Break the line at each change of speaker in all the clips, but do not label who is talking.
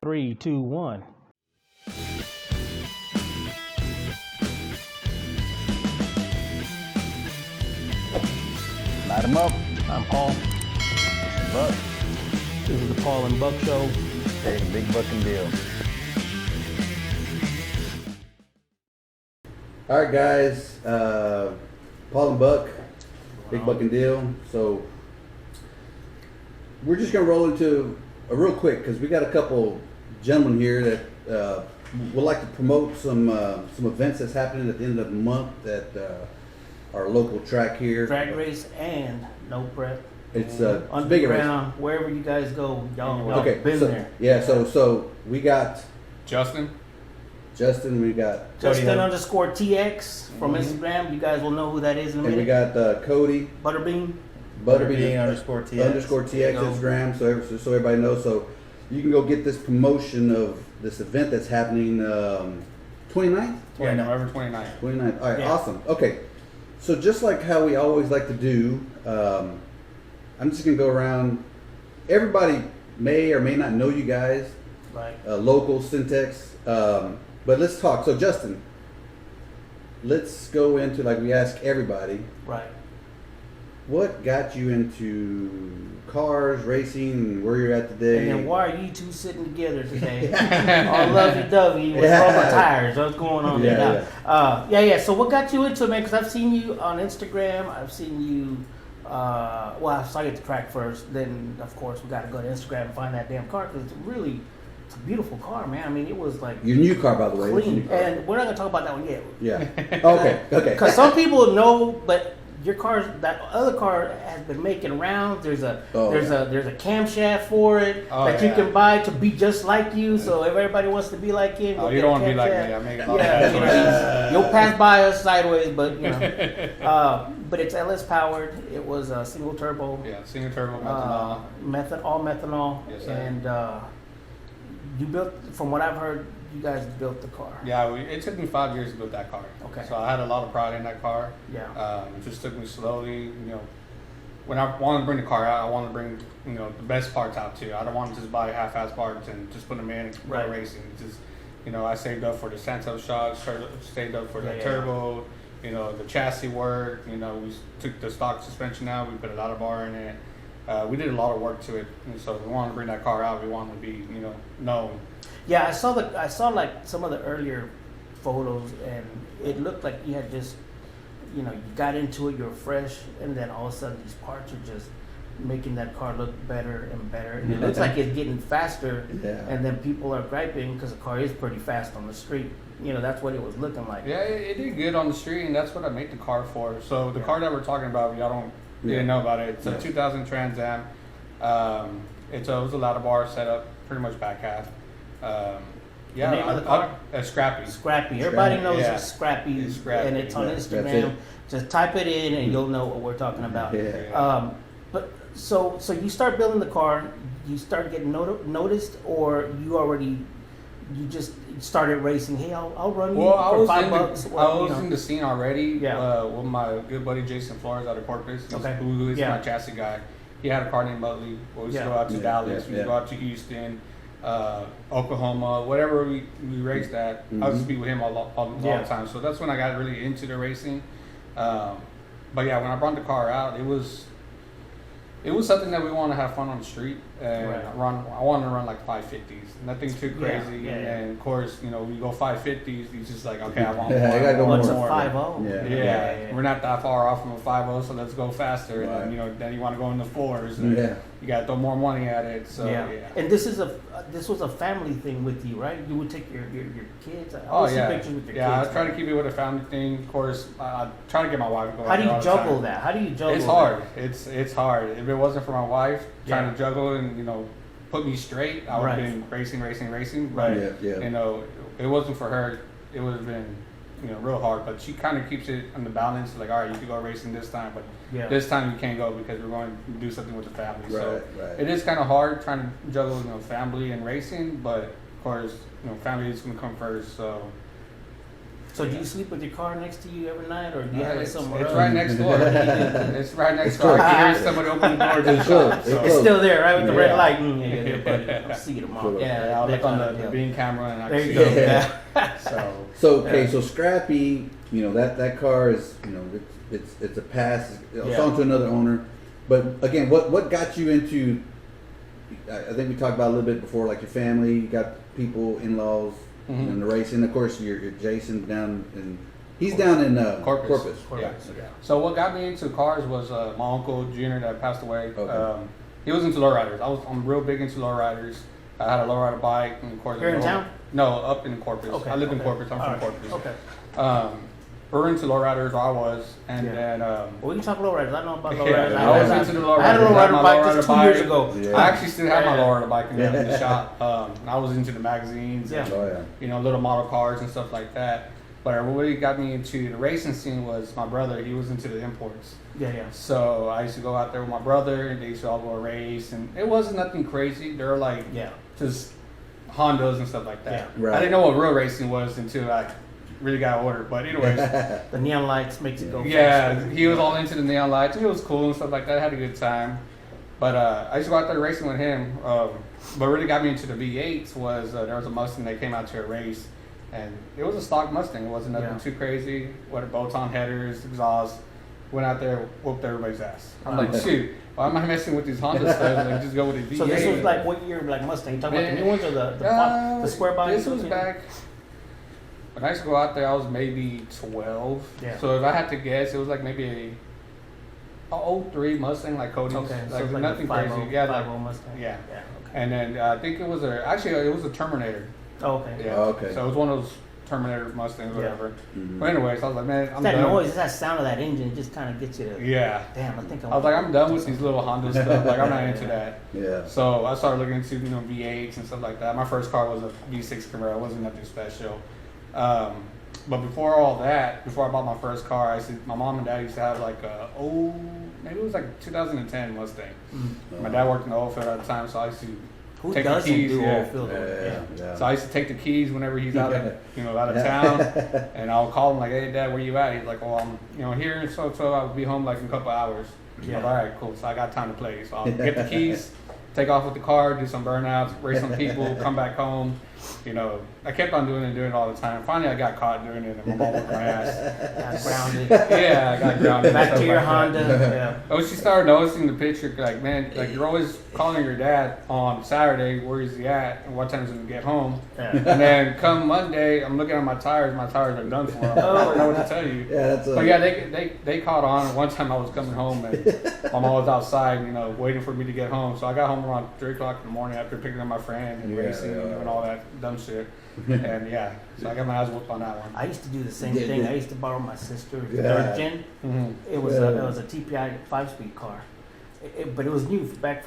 3, 2, 1.
Light 'em up.
I'm Paul.
Buck.
This is the Paul and Buck Show.
Hey, big Buckin deal.
All right, guys. Paul and Buck, big Buckin deal. So we're just gonna roll into a real quick because we got a couple gentlemen here that would like to promote some events that's happening at the end of the month at our local track here.
Drag race and no prep.
It's a big race.
Underground, wherever you guys go, y'all
Okay,
been
so,
there.
yeah. So we got
Justin.
We got
Justin _ TX from Instagram. You guys will know who that is in a
and we
minute.
got Cody
Butterbean.
Butterbean
_ TX.
_TX Instagram, so everybody knows. So you can go get this promotion of this event that's happening 29th?
Yeah, November 29th.
29th. All right,
Yeah.
awesome. Okay, so just like how we always like to do, I'm just going to go around. Everybody may or may not know you guys,
Right.
local Syntex, but let's talk. So Justin, let's go into, like we ask everybody,
Right.
what got you into cars, racing, and where you're at today?
And then why are you two sitting together today? All lovey-dovey with rubber tires. What's going on there now? Yeah. So what got you into it, man? Because I've seen you on Instagram. I've seen you. Well, I saw you at the track first. Then, of course, we got to go to Instagram and find that damn car because it's a beautiful car, man. I mean, it was like
Your new car, by the way.
clean. And we're not gonna talk about that one yet.
Yeah. Okay.
Because some people know, but your car, that other car, has been making rounds. There's a camshaft for it that you can buy to be just like you. So if everybody wants to be like him,
Oh, you don't want to be like me. I make a lot of
you'll pass by us sideways, but you know. But it's LS powered. It was a single turbo.
Yeah, single turbo methanol.
All methanol.
Yes, sir.
And you built, from what I've heard, you guys built the car.
Yeah, it took me 5 years to build that car.
Okay.
So I had a lot of pride in that car.
Yeah.
It just took me slowly. You know, when I wanted to bring the car out, I wanted to bring the best parts out too. I don't want to just buy half-ass parts and just put them in and go racing. Just I saved up for the Santos shocks, saved up for the turbo. The chassis work. We took the stock suspension out. We put a lot of bar in it. We did a lot of work to it, and so we wanted to bring that car out. We wanted to be, known.
Yeah, I saw like some of the earlier photos, and it looked like you had just, you got into it, you were fresh, and then all of a sudden these parts are just making that car look better and better. And it looks like it's getting faster, and then people are griping because the car is pretty fast on the street. That's what it was looking like.
Yeah, it did good on the street, and that's what I made the car for. So the car that we're talking about, y'all didn't know about it. It's a 2000 Trans Am. It was a ladder bar setup, pretty much back half.
The name of the car?
Scrappy.
Scrappy. Everybody knows it's Scrappy,
It's Scrappy,
and it's on
That's
Instagram.
it.
Just type it in, and you'll know what we're talking about.
Yeah.
But so you start building the car. You start getting noticed, or you just started racing. Hey, I'll run you for $5.
I was in the scene already.
Yeah.
With my good buddy Jason Flores out of Corpus.
Okay.
Who is my chassis guy. He had a car named Butley. We used to go out to Dallas. We used to go out to Houston, Oklahoma, whatever we raced at. I used to be with him all the time. So that's when I got really into the racing. But yeah, when I brought the car out, it was something that we want to have fun on the street and run. I wanted to run like 550s, nothing too crazy. And of course, we go 550s. He's just like, okay, I want more.
I gotta go
What's
more.
a 5.0?
Yeah, we're not that far off from a 5.0, so let's go faster.
Right.
And then you want to go in the fours. And you got to throw more money at it. So
And this was a family thing with you, right? You would take your kids.
I
see pictures with your kids.
I try to keep it with a family thing. Of course, I try to get my wife.
How do you juggle that? How do you juggle?
It's hard. It's hard. If it wasn't for my wife trying to juggle and put me straight, I would have been racing. But it wasn't for her. It would have been real hard. But she kind of keeps it on the balance. Like, all right, you can go racing this time, but this time you can't go because we're going to do something with the family. So it is kind of hard trying to juggle family and racing. But of course, family is going to come first. So
So do you sleep with your car next to you every night, or do you have it
It's
somewhere else?
right next door. It's right next door. I can hear somebody open the door to the shop. So.
It's still there, right, with the red
Yeah.
light. I'll see you tomorrow.
Yeah, I'll look on the beam camera and I
There
can
you
see
go.
it.
Yeah.
So
Okay, so Scrappy, that car is, it's a pass. It's on to another owner. But again, what got you into? I think we talked about a little bit before, like your family. You got people, in-laws, in the racing. Of course, you're Jason down in. He's down in Corpus.
Yeah. So what got me into cars was my uncle Junior that passed away.
Okay.
He was into lowriders. I'm real big into lowriders. I had a lowrider bike, and of course.
Here in town?
No, up in Corpus.
Okay,
I live in
okay.
Corpus. I'm
All
from
right.
Corpus.
Okay.
We're into lowriders. I was, and then.
Well, we can talk lowriders. I know about
Yeah,
lowriders.
I was into the lowriders.
I had a lowrider
my
bike just 2
lowrider
years
bike.
ago.
Yeah.
I actually still have my
Yeah.
lowrider bike in the shop. I was into the magazines.
Yeah.
And,
Oh yeah.
little model cars and stuff like that. But what really got me into the racing scene was my brother. He was into the imports.
Yeah.
So I used to go out there with my brother, and they used to all go race, and it wasn't nothing crazy. They were like just Hondas and stuff like that.
Yeah.
Right.
I didn't know what real racing was until I really got older. But anyways,
The neon lights makes it go
yeah,
faster.
he was all into the neon lights. It was cool and stuff like that. I had a good time. But I used to go out there racing with him. What really got me into the V8s was there was a Mustang that came out to a race. And it was a stock Mustang. It wasn't nothing too crazy. What bolt-on headers, exhaust. Went out there, whooped everybody's ass. I'm like, shoot, why am I messing with these Honda stuff? Like, just go with the V8.
So this was like what year, like Mustang? You talking about the new ones or the square body?
This was back when I used to go out there. I was maybe 12.
Yeah.
So if I had to guess, it was like maybe a 03 Mustang, like Cody's.
Okay, so
Like
it's like
nothing
a 50,
crazy. Yeah,
50 Mustang.
yeah.
Okay.
And then I think it was a Terminator.
Oh, okay.
Yeah.
Oh, okay.
So it was one of those Terminator Mustangs, whatever.
Mhm.
But anyways, I was like, man, I'm
That
done.
noise, that sound of that engine, just kind of gets you to.
Yeah.
Damn, I think
I was like, I'm done with these little Honda stuff. Like, I'm not into that.
Yeah.
So I started looking into V8s and stuff like that. My first car was a V6 Camaro. It wasn't nothing special. But before all that, before I bought my first car, my mom and dad used to have like maybe it was like 2010 Mustang.
Mm-hmm.
My dad worked in the oil field at the time, so I used to
Who
take
doesn't
the keys.
do
Yeah.
oil field?
Yeah.
So I used to take the keys whenever he's out of out of town, and I'll call him like, "Hey, Dad, where you at?" He's like, "Oh, I'm here, so I'll be home like in a couple hours."
Yeah.
I'm like, all right, cool. So I got time to play. So I'll get the keys, take off with the car, do some burnouts, race some people, come back home. I kept on doing it all the time. Finally, I got caught doing it, and my mom whipped my ass.
Got grounded.
Yeah, I got grounded.
Back
and
to
stuff
your
like
Honda.
that.
Yeah.
Oh, she started noticing the picture, like, man, like you're always calling your dad on Saturday, where is he at, and what time is he gonna get home?
Yeah.
And then come Monday, I'm looking at my tires are done for. I don't know what to tell you.
Yeah, that's
But yeah, they caught on. One time I was coming home and my mom was outside, waiting for me to get home. So I got home around 3 o'clock in the morning after picking up my friend and racing and doing all that dumb shit. And yeah, so I got my ass whooped on that one.
I used to do the same thing. I used to borrow my sister's
Yeah.
third gen.
Mm-hmm.
It was a TPI 5-speed car, but it was new back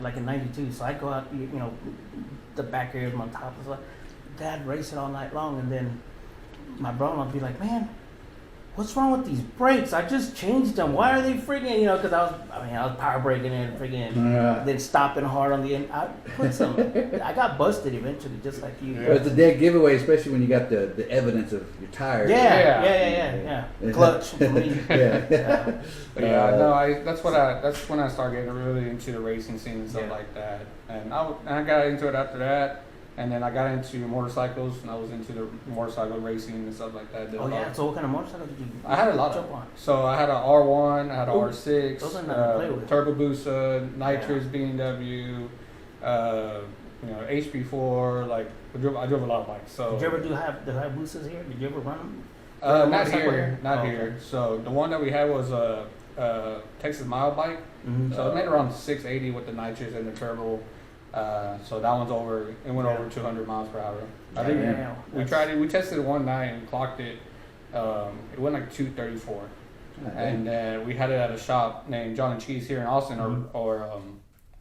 like in '92. So I'd go out, the back area on top of stuff. Dad race it all night long, and then my brother would be like, "Man, what's wrong with these brakes? I just changed them. Why are they freaking?" Because I was power braking and freaking, then stopping hard on the end. I got busted eventually, just like you.
But it's a dead giveaway, especially when you got the evidence of your tires.
Yeah. Clutch for me.
Yeah.
But yeah, no, that's when I started getting really into the racing scene and stuff like that. And I got into it after that. And then I got into motorcycles, and I was into the motorcycle racing and stuff like that.
Oh yeah, so what kind of motorcycle did you?
I had a lot
jump
of.
on?
So I had an R1, I had an R6,
those are nothing to play with.
Turbo Booster, Nitrous BMW, HP4. Like I drove a lot of bikes. So
Did you ever do Hayabusas here? Did you ever run them?
not
motorcycle
here, not
Oh,
here.
okay.
So the one that we had was a Texas Mile bike.
Mm-hmm.
So it made around 680 with the nitrous and the turbo. So that one's over 200 miles per hour. I think we tried it. We tested it one night and clocked it. It went like 234, and we had it at a shop named John and Cheese here in Austin, or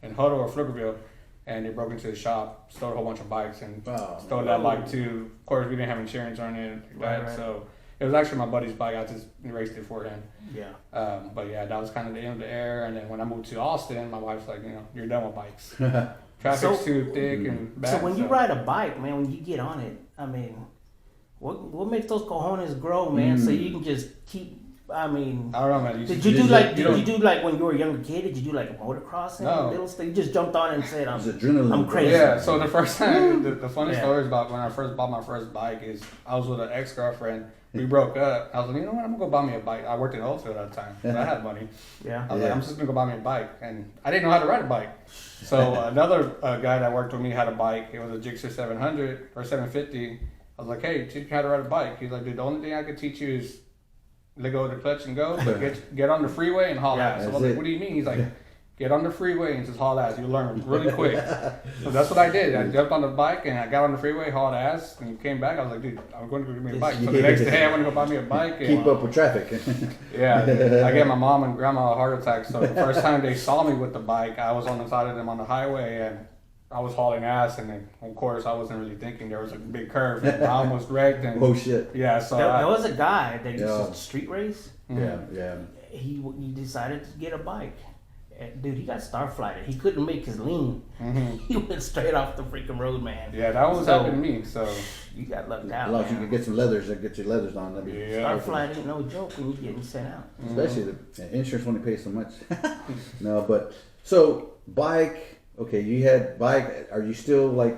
in Huddle or Flickerville, and they broke into the shop, stole a whole bunch of bikes, and stole that bike too. Of course, we didn't have insurance on it,
Right.
So it was actually my buddy's bike. I just raced it for him.
Yeah.
But yeah, that was kind of the end of the era. And then when I moved to Austin, my wife's like, you're done with bikes. Traffic's too thick and bad.
So when you ride a bike, man, when you get on it, What makes those cojones grow, man? So you can just keep. I mean,
I don't know, man.
did you do like when you were a younger kid? Did you do like motocross and
No.
little stuff? You just jumped on and said,
It's adrenaline.
I'm crazy.
Yeah, so the first time, the funny
Yeah.
story is about when I first bought my first bike is I was with an ex-girlfriend. We broke up. I was like, you know what, I'm going to go buy me a bike. I worked in Oakville at that time. So I had money.
Yeah.
I was like, I'm just going to go buy me a bike. And I didn't know how to ride a bike. So another guy that worked with me had a bike. It was a Gixxer 700 or 750. I was like, hey, teach me how to ride a bike. He's like, dude, the only thing I could teach you is let go of the clutch and go, but get on the freeway and haul ass. So I was like, what do you mean? He's like, get on the freeway and just haul ass. You'll learn really quick. So that's what I did. I jumped on the bike and I got on the freeway, hauled ass, and came back. I was like, dude, I'm going to go get me a bike. So the next day I went to go buy me a bike.
Keep up with traffic.
Yeah, I gave my mom and grandma a heart attack. So the first time they saw me with the bike, I was on the side of them on the highway and I was hauling ass, and then of course I wasn't really thinking there was a big curve. And I almost wrecked. And
Oh shit.
yeah, so
There was a guy that used
Yeah.
to street race.
Yeah.
He decided to get a bike. And, dude, he got star flighted. He couldn't make his lean. He went straight off the freaking road, man.
yeah, that was happened to me. So
You got lucked
As
out.
long as you
man.
can get some leathers, get your leathers on. That'd be
Yeah.
Star flight ain't no joke when you're getting sent out.
Especially the insurance only pays so much. No, but so bike. Okay, you had bike. Are you still like?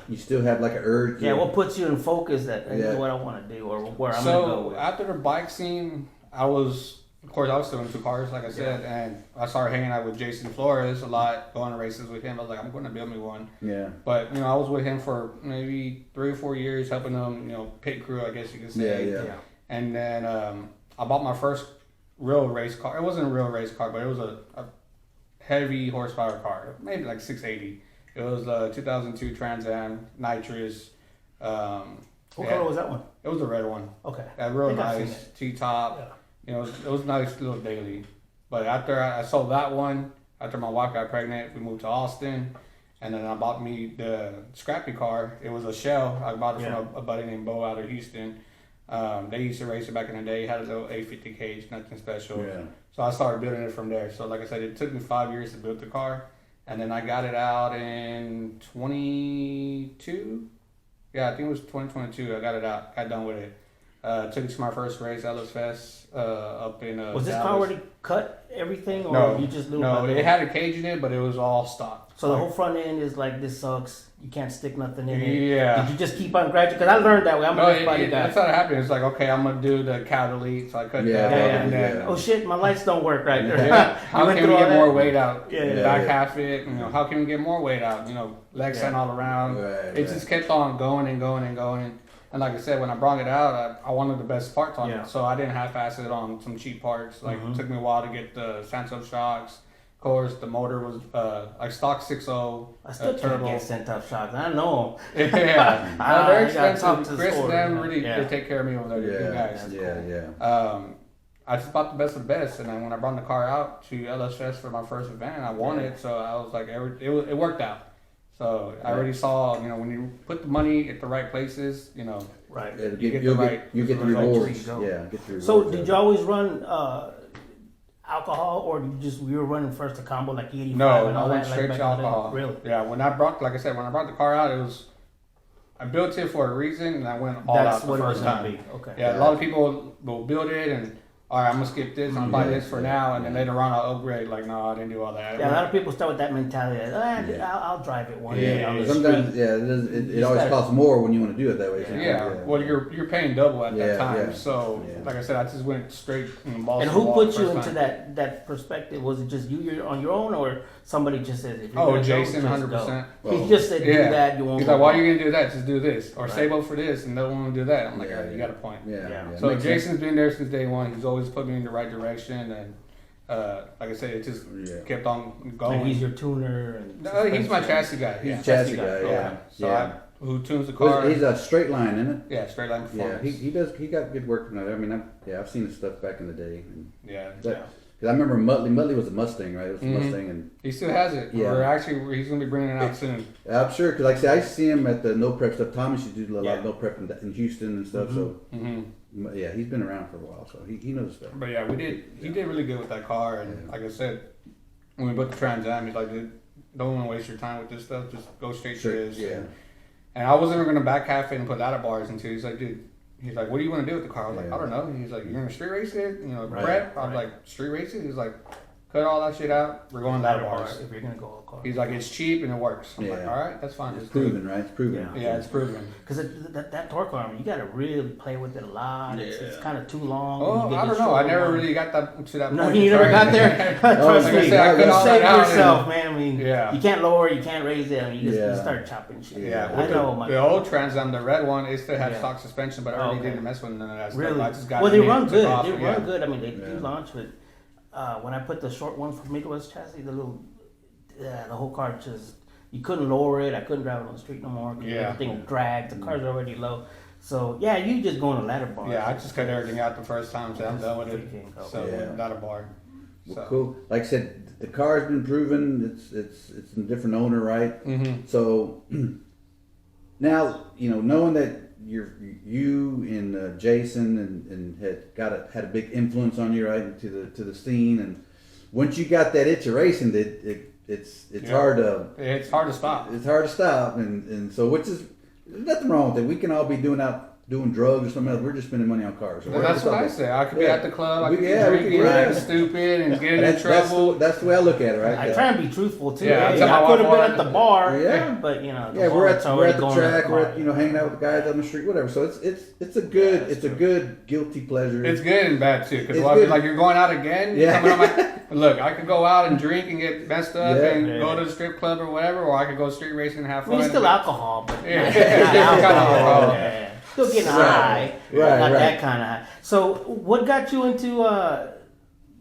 You still have like an urge?
Yeah, what puts you in focus that this
Yeah.
is what I want to do or where I'm gonna go
So
with?
after the bike scene, I was still into cars, like I said, and I started hanging out with Jason Flores a lot, going to races with him. I was like, I'm going to build me one.
Yeah.
But I was with him for maybe 3 or 4 years, helping him, pit crew, I guess you could say.
Yeah.
And then I bought my first real race car. It wasn't a real race car, but it was a heavy horsepower car, maybe like 680. It was a 2002 Trans Am nitrous.
What color was that one?
It was a red one.
Okay.
That real
I think I've seen
nice T-top. It was a nice little daily. But after I sold that one, after my wife got pregnant, we moved to Austin. And then I bought me the scrappy car. It was a shell. I bought it from a buddy named Bo out of Houston. They used to race it back in the day. Had a little 850 cage, nothing special.
Yeah.
So I started building it from there. So like I said, it took me 5 years to build the car. And then I got it out in 22. Yeah, I think it was 2022. I got it out. Got done with it. Took it to my first race, Ellis Fest, up in
Was this car
Dallas.
already cut everything, or
No,
you just knew
no,
about
it had a cage in it, but it was all stock.
So the whole front end is like, this sucks. You can't stick nothing in it.
Yeah.
Did you just keep on graduating? Because I learned that way. I'm a left body guy.
That's how it happened. It's like, okay, I'm gonna do the Cat Elite, so I cut
Yeah,
that,
yeah,
and then
yeah.
Oh shit, my lights don't work right there.
yeah,
You
how
went
can we
through
get
all
more
that?
weight out?
Yeah,
The
yeah,
back
yeah.
half it. How can we get more weight out? Leg sand all around.
Right,
It
right.
just kept on going and going and going. And like I said, when I brought it out, I wanted the best parts on
Yeah.
it, so I didn't half-ass it on some cheap parts. Like it took me a while to get the Santo shocks. Of course, the motor was like stock 6.0
I still can't
turbo.
get sent up shocks. I know.
Yeah,
I
they're
gotta talk
expensive.
to the
Chris and
store,
them
man.
really
Yeah.
they take care of me over there. They're good guys.
Yeah.
I just bought the best of the best, and then when I brought the car out to LS Fest for my first event, I won it. So I was like, it worked out. So I already saw, when you put the money at the right places,
Right.
You
get
get
the
the
results.
rewards.
There you go.
Yeah, get the rewards.
So did you always run alcohol, or you were running first a combo like 85
No,
and
I
all
went
that?
straight
like
to
back in the day?
alcohol.
Really?
Yeah, when I brought the car out, I built it for a reason, and I went all
That's
out
what
the
it was
first
gonna
time.
be. Okay.
Yeah, a lot of people will build it and, all right, I'm gonna skip this, I'm gonna buy this for now, and then later on I'll upgrade. Like, no, I didn't do all that.
Yeah, a lot of people start with that mentality. I'll drive it one day on the
Sometimes,
street.
it always costs more when you want to do it that way.
Yeah, well, you're paying double at that
Yeah,
time.
yeah.
So,
Yeah.
like I said, I just went straight balls
And
to the
who
wall
put
the
you
first
into
time.
that perspective? Was it just you on your own, or somebody just said, if you're
Oh,
gonna go,
Jason,
just
100%.
go? He just said, do
Yeah.
that, you won't
He's
go
like, why are
wrong.
you gonna do that? Just do this, or
Right.
save up for this, and don't want to do that. I'm like,
Yeah,
all right, you
yeah.
got a point.
Yeah.
So
Makes sense.
Jason's been there since day one. He's always put me in the right direction, and like I said, it just kept on going.
And he's your tuner. And
No, he's my chassis guy.
He's
Yeah.
a chassis guy.
Okay.
Yeah.
So
yeah.
who tunes the car?
He's a straight line, isn't it?
Yeah, straight line
Yeah,
performance.
he does. He got good work from that. I mean, I've seen his stuff back in the day. And
Yeah.
Cause I remember Muttley was a Mustang, right? It was a
Mhm.
Mustang, and
He still has it.
Yeah.
He's gonna be bringing it out soon.
I'm sure because like I said, I see him at the no prep stuff. Thomas used to do a lot
Yeah.
of no prep in Houston and stuff. So
hmm
yeah, he's been around for a while, so he knows stuff.
But yeah, he did really good with that car, and
Yeah.
like I said, when we put the Trans Am, he's like, dude, don't want to waste your time with this stuff. Just go straight to this.
Yeah.
And I wasn't even gonna back half it and put ladder bars into it. He's like, dude. He's like, what do you want to do with the car? I was like, I don't know. He's like, you're gonna street race it? You know, prep? I was like, street race it? He's like, cut all that shit out. We're going ladder bars.
If you're gonna go all car.
He's like, it's cheap and it works. I'm like, all right, that's fine.
It's proven, right? It's proven.
Yeah, it's proven.
Because that torque arm, you gotta really play with it a lot. It's kind of too long.
Oh, I don't know. I never really got that to that point.
No, you never got there. Trust
Like I
me,
said, I
you
cut
save
all that out
yourself,
and-
man. I mean,
Yeah.
you can't lower, you can't raise it. I mean, you just start chopping shit.
Yeah,
I know.
the old Trans Am, the red one, it still had
Yeah.
stock suspension, but I really didn't mess with none of that stuff.
Really?
I just got
Well, they
it in,
run
took
good.
off,
They
and yeah.
run good. I mean, they do launch with. When I put the short one for Midwest chassis, the little, the whole car just, you couldn't lower it. I couldn't drive it on the street no more. Everything dragged. The car's already low. So yeah, you just going to ladder bar.
Yeah, I just cut everything out the first time, so I'm done with it. So ladder bar.
Well, cool. Like I said, the car's been proven. It's a different owner, right?
Mm-hmm.
So now knowing that you and Jason and had a big influence on you, right, to the scene, and once you got that itch of racing, it's hard to
stop.
It's hard to stop, and so which is there's nothing wrong with it. We can all be doing drugs or something else. We're just spending money on cars. So
that's what I say. I could be at the club. I could be
we
drinking,
could
acting stupid, and getting in trouble.
That's the way I look at it, right?
I try and be truthful too.
Yeah,
I could have been at the bar. But
we're at the track. We're at, hanging out with the guys on the street, whatever. So it's a good guilty pleasure.
It's good and bad too, because I'll be like, you're going out again.
Yeah.
Coming on my, look, I could go out and drink and get messed up and go to the strip club or whatever, or I could go street racing and have fun.
It's still alcohol, but
Yeah.
not
Alcohol.
Yeah. Still getting high, not that kind of high. So, what got you into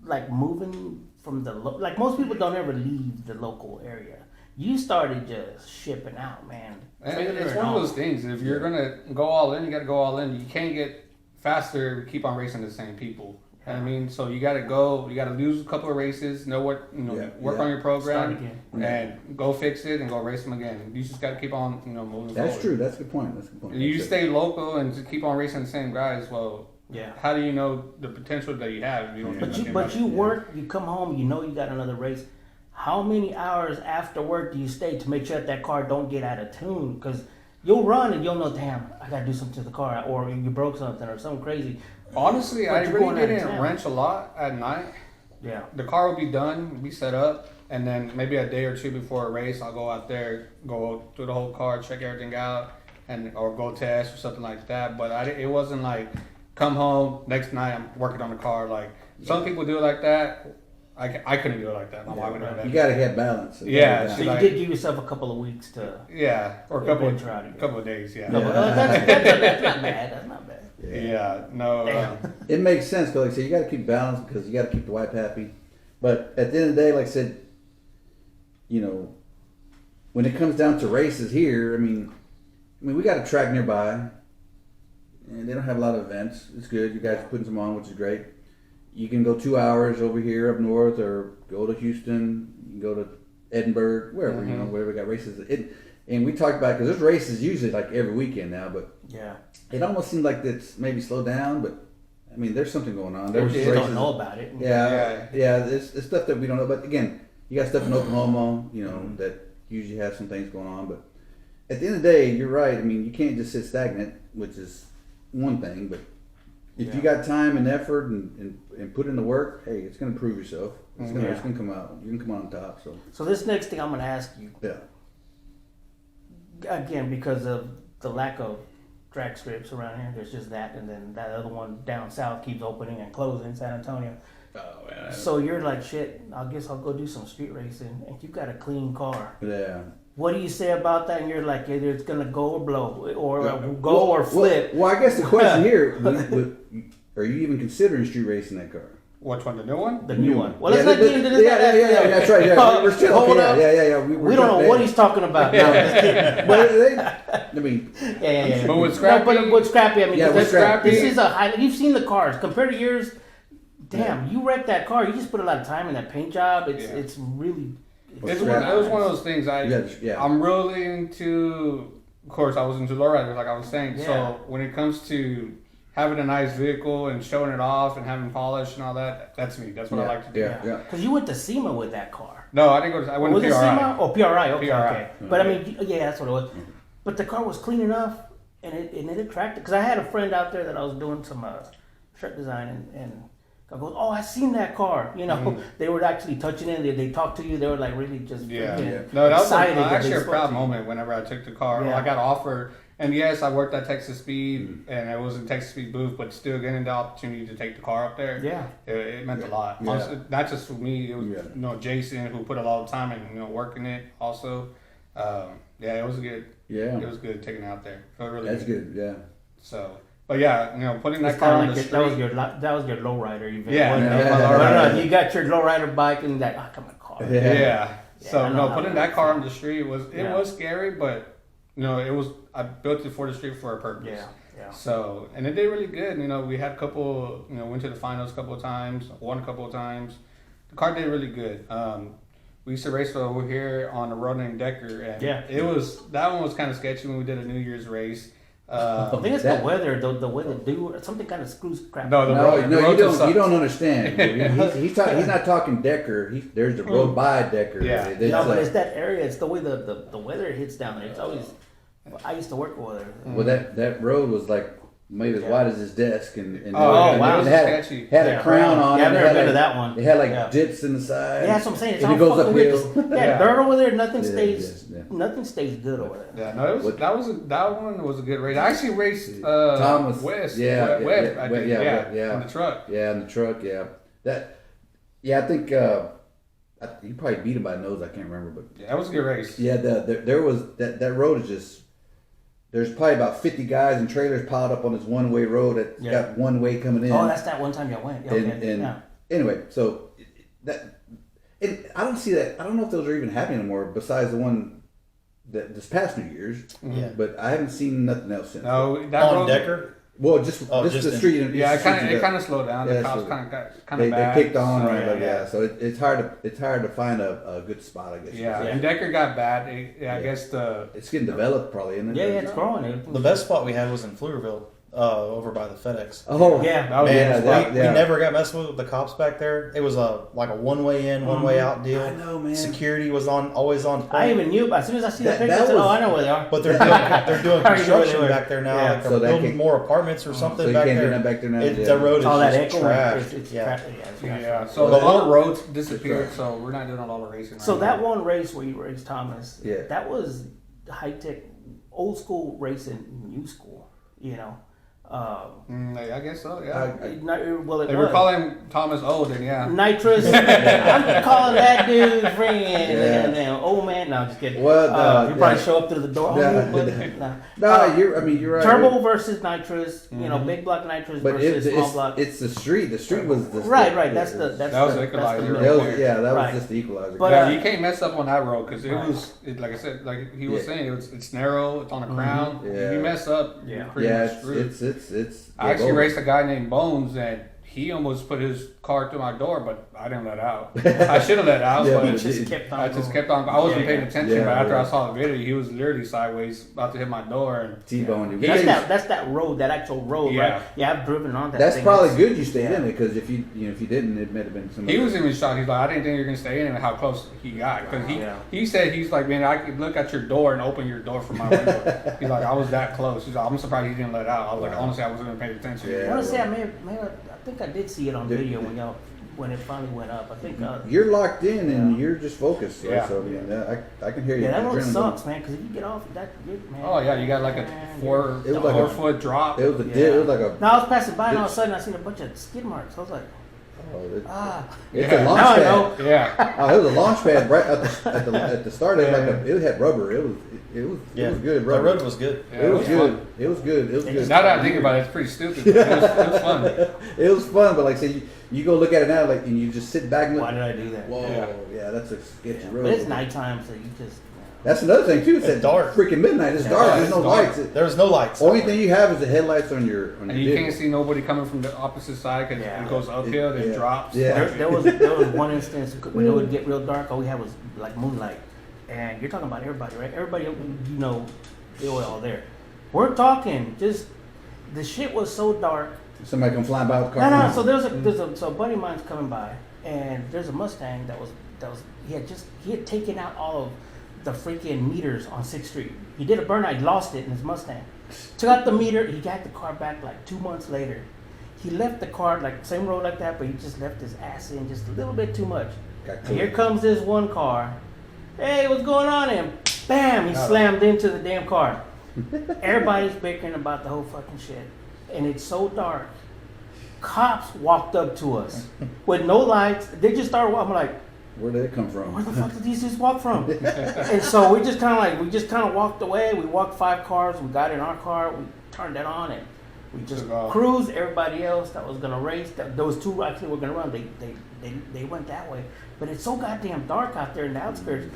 like moving from the like most people don't ever leave the local area. You started just shipping out, man.
It's one of those things. If you're gonna go all in, you got to go all in. You can't get faster. If you keep on racing the same people. I mean, so you got to go. You got to lose a couple of races. Know what work on your program, and go fix it and go race them again. You just got to keep on moving.
That's
forward.
true. That's a good point.
You stay local and just keep on racing the same guys. Well, how do you know the potential that you have? If you don't
But you work. You come home. You know you got another race. How many hours after work do you stay to make sure that car don't get out of tune? Because you'll run and you'll know, damn, I got to do something to the car, or you broke something or something crazy.
Honestly, I really didn't wrench a lot at night.
Yeah.
The car will be done, be set up, and then maybe a day or two before a race, I'll go out there, go through the whole car, check everything out, or go test or something like that. But it wasn't like come home next night I'm working on the car. Like some people do it like that. I couldn't do it like that. My wife would do that.
You gotta have balance.
So
you did give yourself a couple of weeks to.
Yeah, or a couple of days. Yeah.
No, that's not bad. That's not bad.
Yeah, no.
It makes sense because, like I said, you got to keep balance because you got to keep the wife happy. But at the end of the day, like I said, when it comes down to races here, I mean, we got a track nearby, and they don't have a lot of events. It's good. You guys are putting some on, which is great. You can go 2 hours over here up north, or go to Houston. You can go to Edinburgh, wherever wherever we got races. And we talked about because there's races usually like every weekend now, but it almost seems like it's maybe slowed down. But I mean, there's something going on. There's
races, don't know about it.
Yeah. It's stuff that we don't know. But again, you got stuff in Oklahoma, that usually has some things going on. But at the end of the day, you're right. I mean, you can't just sit stagnant, which is one thing. But if you got time and effort and put in the work, hey, it's going to prove yourself. It's going to come out. You can come out on top.
So this next thing I'm going to ask you.
Yeah.
Again, because of the lack of track strips around here, there's just that, and then that other one down south keeps opening and closing, San Antonio.
Oh, man.
So you're like, shit, I guess I'll go do some street racing, and you've got a clean car.
Yeah.
What do you say about that? And you're like, either it's going to go or blow, or flip.
Well, I guess the question here, are you even considering street racing that car?
Which one? The new one?
The new one. Well, let's not get into this.
Yeah, that's right. Yeah. We're still
hold up.
Yeah.
We don't know what he's talking about. No,
I mean,
yeah.
But with Scrappy,
but with Scrappy, I mean,
with Scrappy,
this is a high. You've seen the cars compared to yours. Damn, you wrecked that car. You just put a lot of time in that paint job. It's really.
It was one of those things. I'm really into. Of course, I was into lowriders, like I was saying.
Yeah.
So when it comes to having a nice vehicle and showing it off and having polish and all that, that's me. That's what I like to do.
Yeah.
Because you went to SEMA with that car.
No, I didn't go to. I went to PRI.
SEMA? Oh, PRI. Okay.
PRI.
But I mean, that's what it was. but the car was clean enough, and it attracted. Because I had a friend out there that I was doing some shirt design, and I goes, "Oh, I seen that car." You know, they were actually touching it. They talked to you. They were like really just
No, that was
excited that
actually
they
a
spoke
proud
to you.
moment whenever I took the car.
Yeah.
I got offered, and yes, I worked at Texas Speed, and it was in Texas Speed booth, but still getting the opportunity to take the car up there,
Yeah.
it meant a lot.
Yeah.
Honestly, not just for me, it was Jason who put a lot of time in working it also. It was good.
Yeah.
It was good taking it out there. Felt really
That's good. Yeah.
So, but yeah, putting that
It's
car
kinda
on the
like
street.
that was your lowrider event.
Yeah,
wasn't it?
that was my lowrider.
No, you got your lowrider bike and like, got my car.
Yeah. So
I know how
putting
it
that
works.
car on the street was
Yeah.
was scary, but it was I built it for the street for a purpose.
Yeah.
So and it did really good. We had a couple. Went to the finals a couple of times, won a couple of times. The car did really good. We used to race over here on a road named Decker, and that one was kind of sketchy when we did a New Year's race.
I think it's the weather. The weather something kind of screws crap.
No, the road
you don't understand. He's not talking Decker. There's the road by Decker.
Yeah.
But it's that area. It's the way the weather hits down there. It's always. I used to work over there.
Well, that road was like maybe as wide as his desk, and
wow.
it had
Sketchy.
a crown on it.
Yeah, I've never
It had
been to
like-
that one.
It had like dips in the side.
Yeah, that's what I'm saying. It's
and
all
it goes
fucking weird.
uphill.
Dirt over there. Nothing
Yeah,
stays.
yeah.
Nothing stays good over there.
Yeah, no, that one was a good race. I actually raced
Thomas
West.
Webb,
I did, in the truck.
Yeah, in the truck. Yeah, I think you probably beat him by nose. I can't remember, but
Yeah, that was a good race.
yeah, there was that road is just. There's probably about 50 guys and trailers piled up on this one-way road that's got one way coming in.
Oh, that's that one time you went. Yeah, okay.
Anyway, so I don't see that. I don't know if those are even happening anymore. Besides the one that this past New Year's, but I haven't seen nothing else since.
No, that
On
road,
Decker?
Well, just the street.
Yeah,
just the street
it kind of slowed down.
Yeah,
The cops
so
kind of
they
bad.
picked on,
so,
right? But so it's hard to find a good spot, I guess.
Yeah, and Decker got bad. I guess
it's getting developed probably, isn't it?
Yeah, it's growing.
The best spot we had was in Pflugerville, over by the FedEx.
Oh,
Yeah.
that was
Man, we never got messed with the cops back there. It was like a one-way in, one-way out deal.
I know, man.
Security was always on point.
I even knew. As soon as I see the
That-
picture, I
that
said,
was-
"Oh, I know where they are."
But they're doing
I already know
construction
where they
back there now.
Yeah.
Like they're
So they
building
can't-
more apartments or something
so you
back
can't do
there.
that back there now, yeah.
The road is
all that
just
echo.
trash.
It's
Yeah.
Yeah, so
But
the whole
one-
roads disappeared, so we're not doing a lot of racing.
So
right
that
now.
one race where you raced Thomas,
Yeah.
that was high tech, old school racing, new school.
I guess so. Yeah,
It
they were
was.
calling Thomas old, and yeah.
Nitrous. I'm calling that dude friend. And old man. No, I'm just kidding.
Well,
you probably show up through the door.
No, you're right.
Turbo versus nitrous. Big block nitrous
But
versus small block.
it's the street. The street was the
Right. That's the
That was
the
equalizer.
middle.
that was
Right.
just the equalizer.
But,
Yeah, you can't mess up on that road because it
Right.
was, like I said, like he was saying, it's narrow, it's on a crown.
Yeah.
If you mess up, you're pretty much screwed.
it's.
I actually raced a guy named Bones, and he almost put his car through my door, but I didn't let out. I should have let out,
Yeah,
but
but
It just kept on.
I just kept on. I wasn't
Yeah,
paying
yeah.
attention,
Yeah,
but after
yeah.
I saw the video, he was literally sideways, about to hit my door. And
T-boned you.
That's that road, that actual road,
Yeah.
right? Yeah, I've driven on that.
That's
thing.
probably
It's-
good you stayed in it because if you didn't, it might have been some.
he was even shocked. He's like, I didn't think you were gonna stay in, and how close he got. Because he said he's like, man, I could look at your door and open your door from my window. He's like, I was that close. He's like, I'm surprised he didn't let out. I was like, honestly, I wasn't even paying attention.
Yeah.
I want to say I think I did see it on video when it finally went up. I think.
You're locked in and you're just focused.
Yeah.
So I mean, I can hear you.
Yeah, that road
Adrenaline.
sucks, man. Because if you get off man.
Oh yeah, you got like a
man,
It was like
4
a-
foot drop.
It was a dip. It was like a.
No, I was passing by and all of a sudden I seen a bunch of skid marks. I was like,
It's
Yeah.
a launch
now I
pad.
know.
Yeah.
Oh, it was a launch pad right at the start. It was like it had rubber. It was good
The
rubber.
road was good.
Yeah,
It was
fun.
good. It was good. It was good.
Now that I think about it, it's pretty stupid. It was fun.
It was fun, but like say you go look at it now, like and you just sit back and look.
why did I do that?
Whoa, yeah, that's a sketchy road.
But it's nighttime, so you just.
That's another thing too. It's
It's
at
dark.
freaking midnight. It's dark. There's no
it's dark.
lights.
There was no lights.
Only thing you have is the headlights on your
And you
vehicle.
can't see nobody coming from the opposite side because
Yeah.
it goes uphill, then
Yeah.
drops.
Yeah.
There was one instance when it would get real dark. All we had was like moonlight, and you're talking about everybody, right? Everybody, they were all there. We're talking just the shit was so dark.
Somebody come flying by with a car.
No. So so a buddy of mine's coming by, and there's a Mustang that was he had taken out all of the freaking meters on 6th Street. He did a burnout. He lost it in his Mustang. Took out the meter. He got the car back like 2 months later. He left the car like same road like that, but he just left his ass in just a little bit too much. And here comes this one car. Hey, what's going on? And bam, he slammed into the damn car. Everybody's bickering about the whole fucking shit. And it's so dark. Cops walked up to us with no lights. They just started walking. I'm like,
where did it come from?
where the fuck did these just walk from? And so we just kind of walked away. We walked 5 cars. We got in our car. We turned it on and we just cruised. Everybody else that was gonna race, those 2 actually were gonna run. They went that way. But it's so goddamn dark out there in the outskirts.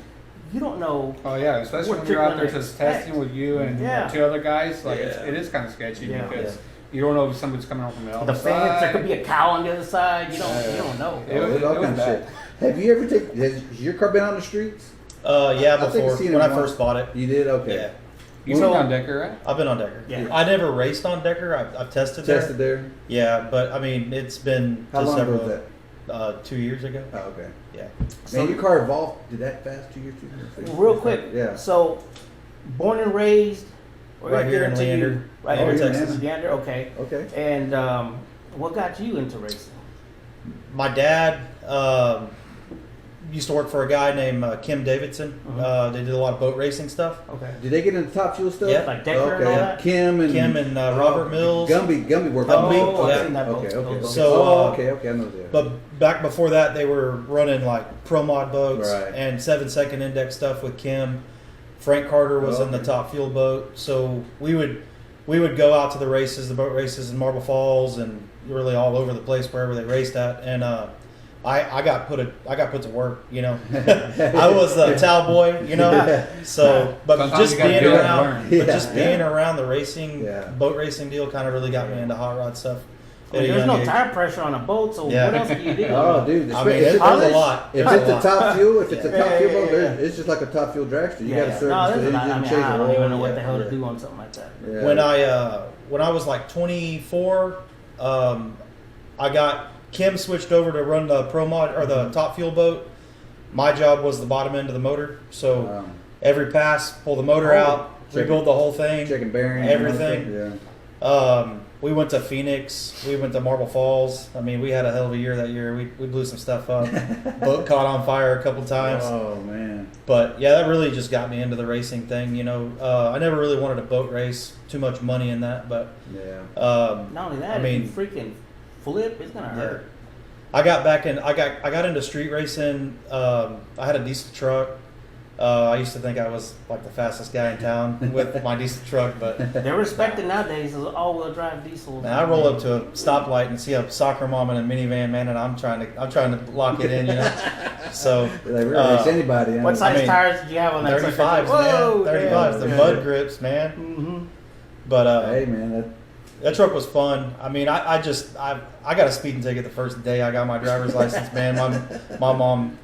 You don't know.
Oh yeah, especially when you're out there just testing with you and 2 other guys. Like it is kind of sketchy because you don't know if somebody's coming on from the other
fence.
side.
There could be a cow on the other side. You don't know.
There's all kinds of shit. Have you ever has your car been on the streets?
Yeah, before when I first bought it.
You did? Okay.
Yeah.
You've been on Decker, right?
I've been on Decker.
Yeah.
I never raced on Decker. I've tested
there.
Yeah, but I mean, it's been
How long ago was that?
2 years ago.
Oh, okay.
Yeah.
So your car evolved. Did that fast 2 years?
Real quick.
Yeah.
So, born and raised.
Right here in Leander.
Right here in
Texas.
Leander. Okay.
Okay.
And what got you into racing?
My dad used to work for a guy named Kim Davidson. They did a lot of boat racing stuff.
Okay.
Did they get into Top Fuel stuff?
Yeah.
Like Decker and all that?
Kim and
Robert Mills.
Gumby worked on
Gumby.
boats.
I've seen that boat.
Okay.
So,
okay, I know that.
But back before that, they were running like pro mod boats
Right.
and 7-second index stuff with Kim. Frank Carter was in the Top Fuel boat, so we would go out to the races, the boat races in Marble Falls, and really all over the place wherever they raced at. And I got put to work, you know. I was a towel boy, you know. So, but
Sometimes
just
you gotta
being
do it and
around,
learn.
being around the racing,
Yeah.
boat racing deal, kind of really got me into hot rod stuff.
Well, there's no tire pressure on a boat, so what else do you do?
Oh, dude!
I mean, it's a lot.
If it's a Top Fuel, if it's a Top Fuel boat,
yeah.
it's just like a Top Fuel dragster. You got to service
No,
the
there's not. I
engine,
mean,
change
I
the
don't even know
oil.
what the hell to do on something like that.
Yeah.
When I was like 24, I got Kim switched over to run the Pro Mod or the Top Fuel boat. My job was the bottom end of the motor, so every pass, pull the motor out, rebuild the whole thing,
checking bearings,
everything.
Yeah.
We went to Phoenix. We went to Marble Falls. I mean, we had a hell of a year that year. We blew some stuff up. Boat caught on fire a couple times.
Oh man!
But yeah, that really just got me into the racing thing. You know, I never really wanted a boat race. Too much money in that. But
Yeah.
Not only that,
I mean,
if you freaking flip, it's gonna hurt.
I got back in. I got into street racing. I had a diesel truck. I used to think I was like the fastest guy in town with my diesel truck, but
They're respected nowadays as all-wheel drive diesels.
man, I roll up to a stoplight and see a soccer mom in a minivan, man, and I'm trying to lock it in, you know. So
They really race anybody.
What size tires did you have on that?
35s,
Whoa,
man. 35s, the mud grips, man.
Mm-hmm.
But
Hey man,
that truck was fun. I mean, I got a speeding ticket the first day I got my driver's license, man. My mom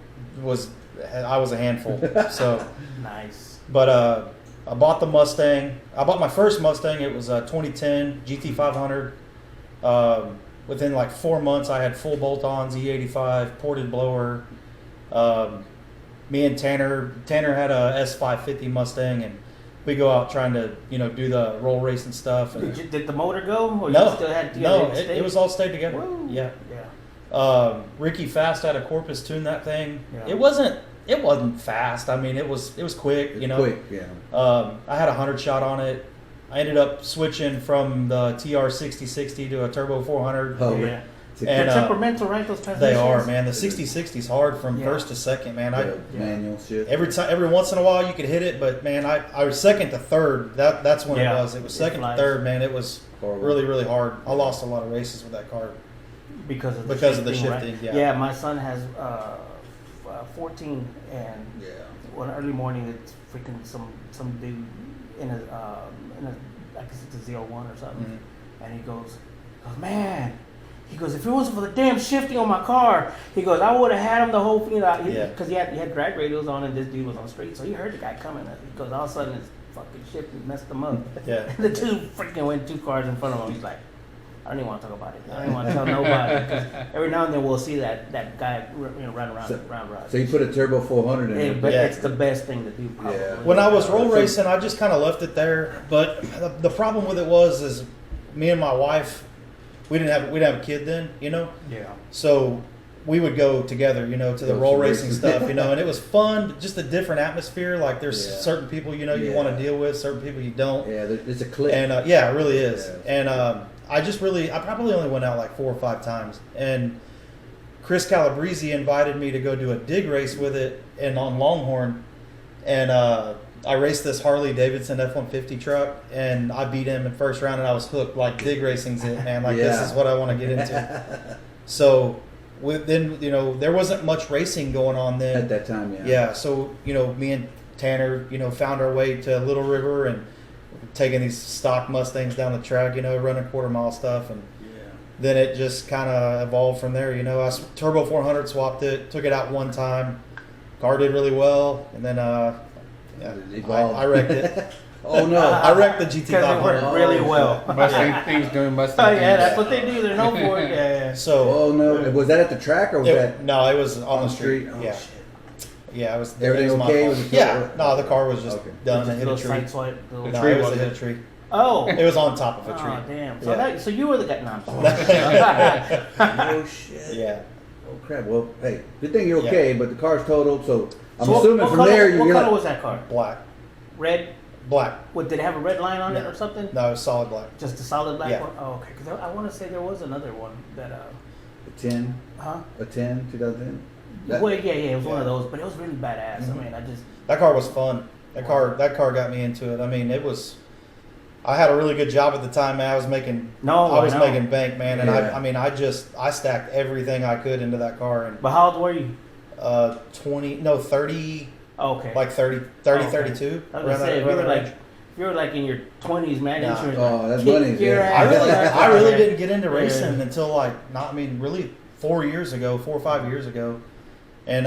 I was a handful. So
Nice.
But I bought the Mustang. I bought my first Mustang. It was a 2010 GT500. Within like 4 months, I had full bolt-ons, E85, ported blower. Me and Tanner had a S550 Mustang, and we go out trying to do the roll racing stuff. And
Did the motor go? Or
no,
you still had
it was all stayed together.
Whoa.
Yeah.
Yeah.
Ricky Fast out of Corpus tuned that thing.
Yeah.
It wasn't fast. I mean, it was quick.
Quick, yeah.
I had a 100 shot on it. I ended up switching from the TR 6060 to a Turbo 400.
Oh,
Yeah.
And,
They're temperamental, right? Those transmissions.
They are, man. The 6060 is hard from first to second, man.
Manual shit.
Every once in a while you could hit it, but man, I was second to third. That's when it was. It was second to third, man. It was really, really hard. I lost a lot of races with that car
because of the
shifting.
Right?
Yeah.
My son has 14, and one early morning it's freaking some dude in a I guess it's a 01 or something, and he goes, man. He goes, if it wasn't for the damn shifting on my car, he goes, I would have had him the whole thing. Because he had drag radios on, and this dude was on street, so he heard the guy coming. He goes, all of a sudden, his fucking shifting messed him up.
Yeah.
The dude freaking went 2 cars in front of him. He's like, I don't even want to talk about it. I don't even want to tell nobody. 'Cause every now and then we'll see that guy run around.
So you put a turbo 400 in it.
But
Yeah.
it's the best thing to do. Probably.
Yeah.
When I was roll racing, I just kind of left it there. But the problem with it is me and my wife, we'd have a kid then, you know.
Yeah.
So we would go together, you know, to the
Go
roll
to
racing
races.
stuff, you know, and it was fun. Just a different atmosphere. Like there's
Yeah.
certain people, you know, you
Yeah.
want to deal with, certain people you don't.
Yeah, it's a click.
And yeah, it really is.
Yeah.
And I probably only went out like 4 or 5 times. And Chris Calabrese invited me to go do a dig race with it on Longhorn. And I raced this Harley Davidson F-150 truck, and I beat him in first round, and I was hooked. Like dig racing's it, man. Like this
Yeah.
is what I want to get into. So then, you know, there wasn't much racing going on then.
At that time, yeah.
Yeah, so, you know, me and Tanner, you know, found our way to Little River and taking these stock Mustangs down the track, you know, running quarter-mile stuff. And then it just kind of evolved from there, you know. I Turbo 400 swapped it, took it out one time. Car did really well, and then
It evolved.
I wrecked it.
Oh, no.
I wrecked the GT
Because it
500.
worked really well.
Mustang things doing Mustang
Oh
things.
yeah, that's what they do. They're known for it. Yeah.
So,
Oh, no. Was that at the track or was that
no, it was on the street.
Oh,
Yeah.
shit.
Yeah, it was.
Everything
it was my
okay?
fault.
Was it
Yeah,
still-
no, the car was just
Okay.
done and hit a
Little
tree.
side swipe. little-
The
No,
tree
it was
was
hit
it?
a tree.
Oh.
It was on top of a tree.
Oh damn! So
Yeah.
so you were the guy. No, I'm sorry.
Oh, shit.
Yeah.
Oh, crap. Well, hey, good thing you're okay, but the car's totaled, so I'm
So
assuming
what
from
color,
there
what
you're
color
like,
was that car?
Black.
Red.
Black.
What did it have a red line on it
No.
or something?
No, it was solid black.
Just a solid black
Yeah.
one. Oh, okay. Because I want to say there was another one that
a 10,
huh?
a 10, 2010. That-
Well, yeah, it was one of
Yeah.
those, but it was really badass.
Mhm.
I mean, I just
That car was fun. That car got me into it. I mean, it was. I had a really good job at the time, man. I was making
I
was
know.
making bank, man, and
Yeah.
I mean, I stacked everything I could into that car, and
But how old were you?
30,
Oh, okay.
like 30,
Oh, okay.
32.
I was gonna say if you were like in your 20s, man,
Nah.
you should
Oh, that's
kick
money,
your
yeah.
ass.
I really didn't get into
Yeah.
racing until really 4 or 5 years ago. And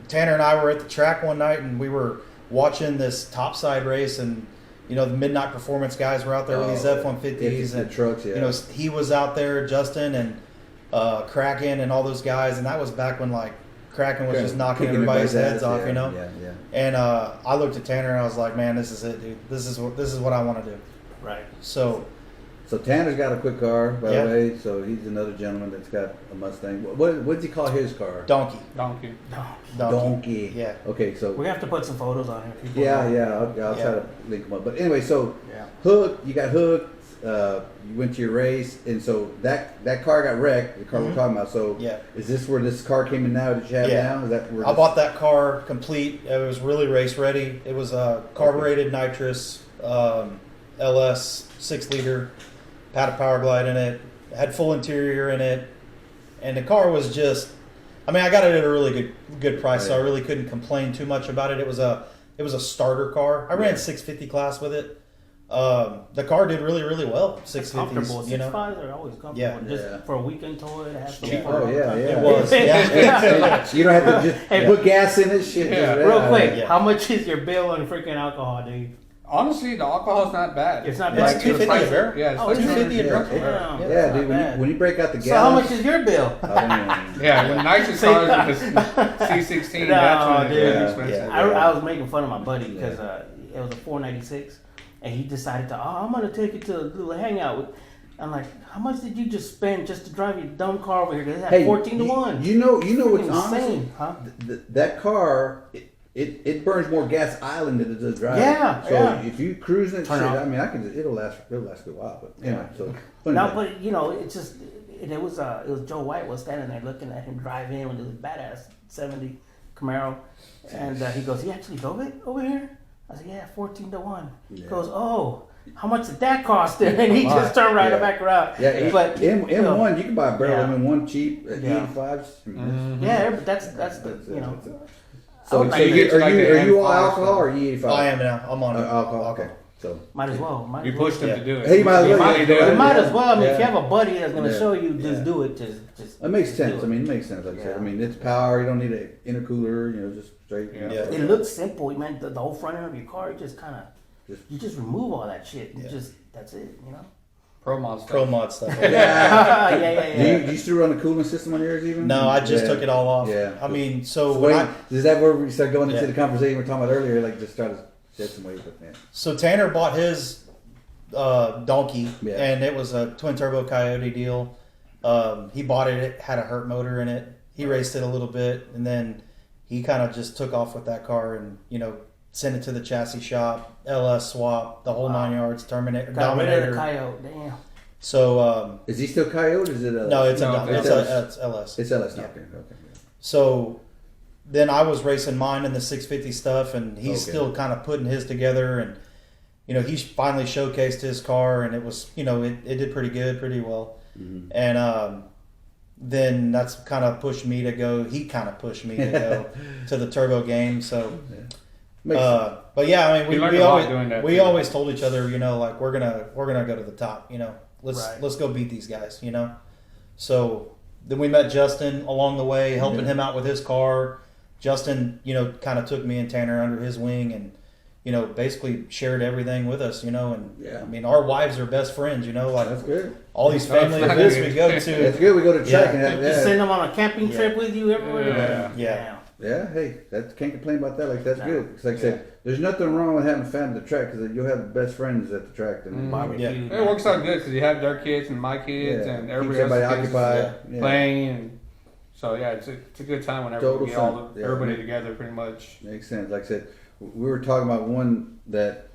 Tanner and I were at the track one night, and we were watching this topside race, and you know the Midnight Performance guys were out there with these F-150s,
the
and
trucks, yeah.
you know he was out there, Justin and Kraken and all those guys, and that was back when like Kraken was just knocking
Kicking
everybody's heads
ass,
off,
yeah,
you know.
Yeah.
And I looked at Tanner and I was like, man, this is it, dude. This is what I want to do.
Right.
So
So Tanner's got a quick car, by
Yeah.
the way. So he's another gentleman that's got a Mustang. What does he call his car?
Donkey.
Donkey.
Donkey.
Yeah.
Okay, so
We have to put some photos on here. People
yeah,
know.
I'll try
Yeah.
to link them up. But anyway, so
Yeah.
Hook, you got hooked. You went to your race, and so that car got wrecked. The car we're talking about. So
Yeah.
is this where this car came in now that you have
Yeah.
now? Is that where
I bought that car complete. It was really race ready. It was a carbureted nitrous LS 6-liter, had a power glide in it, had full interior in it, and the car was just. I mean, I got it at a really good price, so I
Right.
really couldn't complain too much about it. It was a starter car. I ran 650 class with it. The car did really well.
It's comfortable.
650s, you know.
6.5s are always comfortable.
Yeah.
Just
Yeah.
for a weekend tour to have some
Yeah.
fun.
Oh yeah, yeah.
It was. Yeah.
You don't have to just
Hey,
put gas in it. Shit.
Yeah.
just-
Real quick,
Yeah.
how much is your bill on freaking alcohol, dude?
Honestly, the alcohol's not bad.
It's not
It's
bad.
Like,
$2.50
the price-
a barrel.
Yeah, it's
Oh,
like
it's
250 a
Yeah,
barrel.
Damn.
yeah,
That's
dude.
not
When
bad.
you break out the
So how
gallons,
much is your bill?
I don't know.
Yeah, when nitrous cars with the C16, that's
No,
when it's
dude.
really expensive.
Yeah.
I was making fun of my buddy because it was a 496, and he decided to, I'm gonna take it to a little hangout. I'm like, how much did you just spend just to drive your dumb car over here? Because it had
Hey,
14 to 1.
You know what's
Freaking
honestly
insane, huh?
that car. It burns more gas island than it does driving.
Yeah,
So
yeah.
if you cruising it, shit,
Turn it off.
I mean, it'll last a good while. But anyway, so funny
No,
that.
but you know, it's just it was Joe White was standing there looking at him drive in with his badass 70 Camaro, and he goes, "He actually drove it over here?" I said, "Yeah, 14 to 1." He
Yeah.
goes, "Oh, how much did that cost?" And he just turned right
Yeah.
back around.
Yeah,
but
M1 you can buy a barrel
yeah.
of M1 cheap at
Yeah.
E85s.
yeah, but that's the
That's it,
you know.
that's it. So,
would
so
like
you,
to get
are
like
you
the
are you all
M5
alcohol or E85?
I am now. I'm on it.
Alcohol. Okay. So
Might as well.
You pushed him
Yeah.
to do it.
Hey, you might as well.
Might do
You
it.
might as well. I mean, if you
Yeah.
have a buddy that's gonna
Yeah.
show you, just
Yeah.
do it. Just
it makes
just
sense.
do
I
it.
mean, it makes sense. Like I said,
Yeah.
I mean, it's power. You don't need an intercooler. You know, just straight.
Yeah.
Yeah.
It looks simple, man. The whole front end of your car, you just kind of,
Just-
you just remove all that shit. You
Yeah.
just, that's it, you know.
Pro mod stuff.
Pro mod stuff.
Yeah.
Do you still run the cooling system on yours even?
No, I just
Yeah.
took it all off.
Yeah.
I mean,
So
when
wait, is that where we start going into
Yeah.
the conversation we were talking about earlier? Like just try to shed some weight with man.
So Tanner bought his donkey,
Yeah.
and it was a twin turbo Coyote deal. He bought it; it had a hurt motor in it. He raced it a little bit, and then he kind of just took off with that car, and sent it to the chassis shop, LS swap, the whole 9 yards, Terminator,
Got rid of the
Dominator.
coyote. Damn.
So
Is he still Coyote? Or is it LS?
no, it's
it's
LS.
It's LS now.
Yeah.
Okay. Okay.
So then I was racing mine in the 650 stuff, and he's
Okay.
still kind of putting his together. And he finally showcased his car, and it was it did pretty good, pretty well.
Mm-hmm.
And then that's kind of pushed me to go. He kind of pushed me to go to the turbo game. So, but yeah, I mean,
We learned
we
a lot
always
doing that,
we
too.
always told each other, like we're gonna go to the top. Let's
Right.
let's go beat these guys. So then we met Justin along the way, helping him out with his car. Justin, kind of took me and Tanner under his wing, and basically shared everything with us. And
Yeah.
I mean, our wives are best friends. Like
That's good.
all these
That's
family
not
events
good.
we go
That's
to.
good. We go to track
Yeah.
and
Just
have,
send them on a camping
Yeah.
trip with you everywhere.
Yeah.
Yeah.
yeah. Hey, can't complain about that. Like that's
No.
good. 'Cause like I said, there's nothing wrong with having family at the track because you'll have the best friends at the track. And
Barbecue.
Yeah.
It works out good because you have their kids and my kids
Yeah.
and
Keeps
everybody
everybody
else's kids
occupied. Yeah.
playing. And so yeah, it's a good time whenever
Total
we get all
fun.
the,
Yeah.
everybody together pretty much.
Makes sense. Like I said, we were talking about one that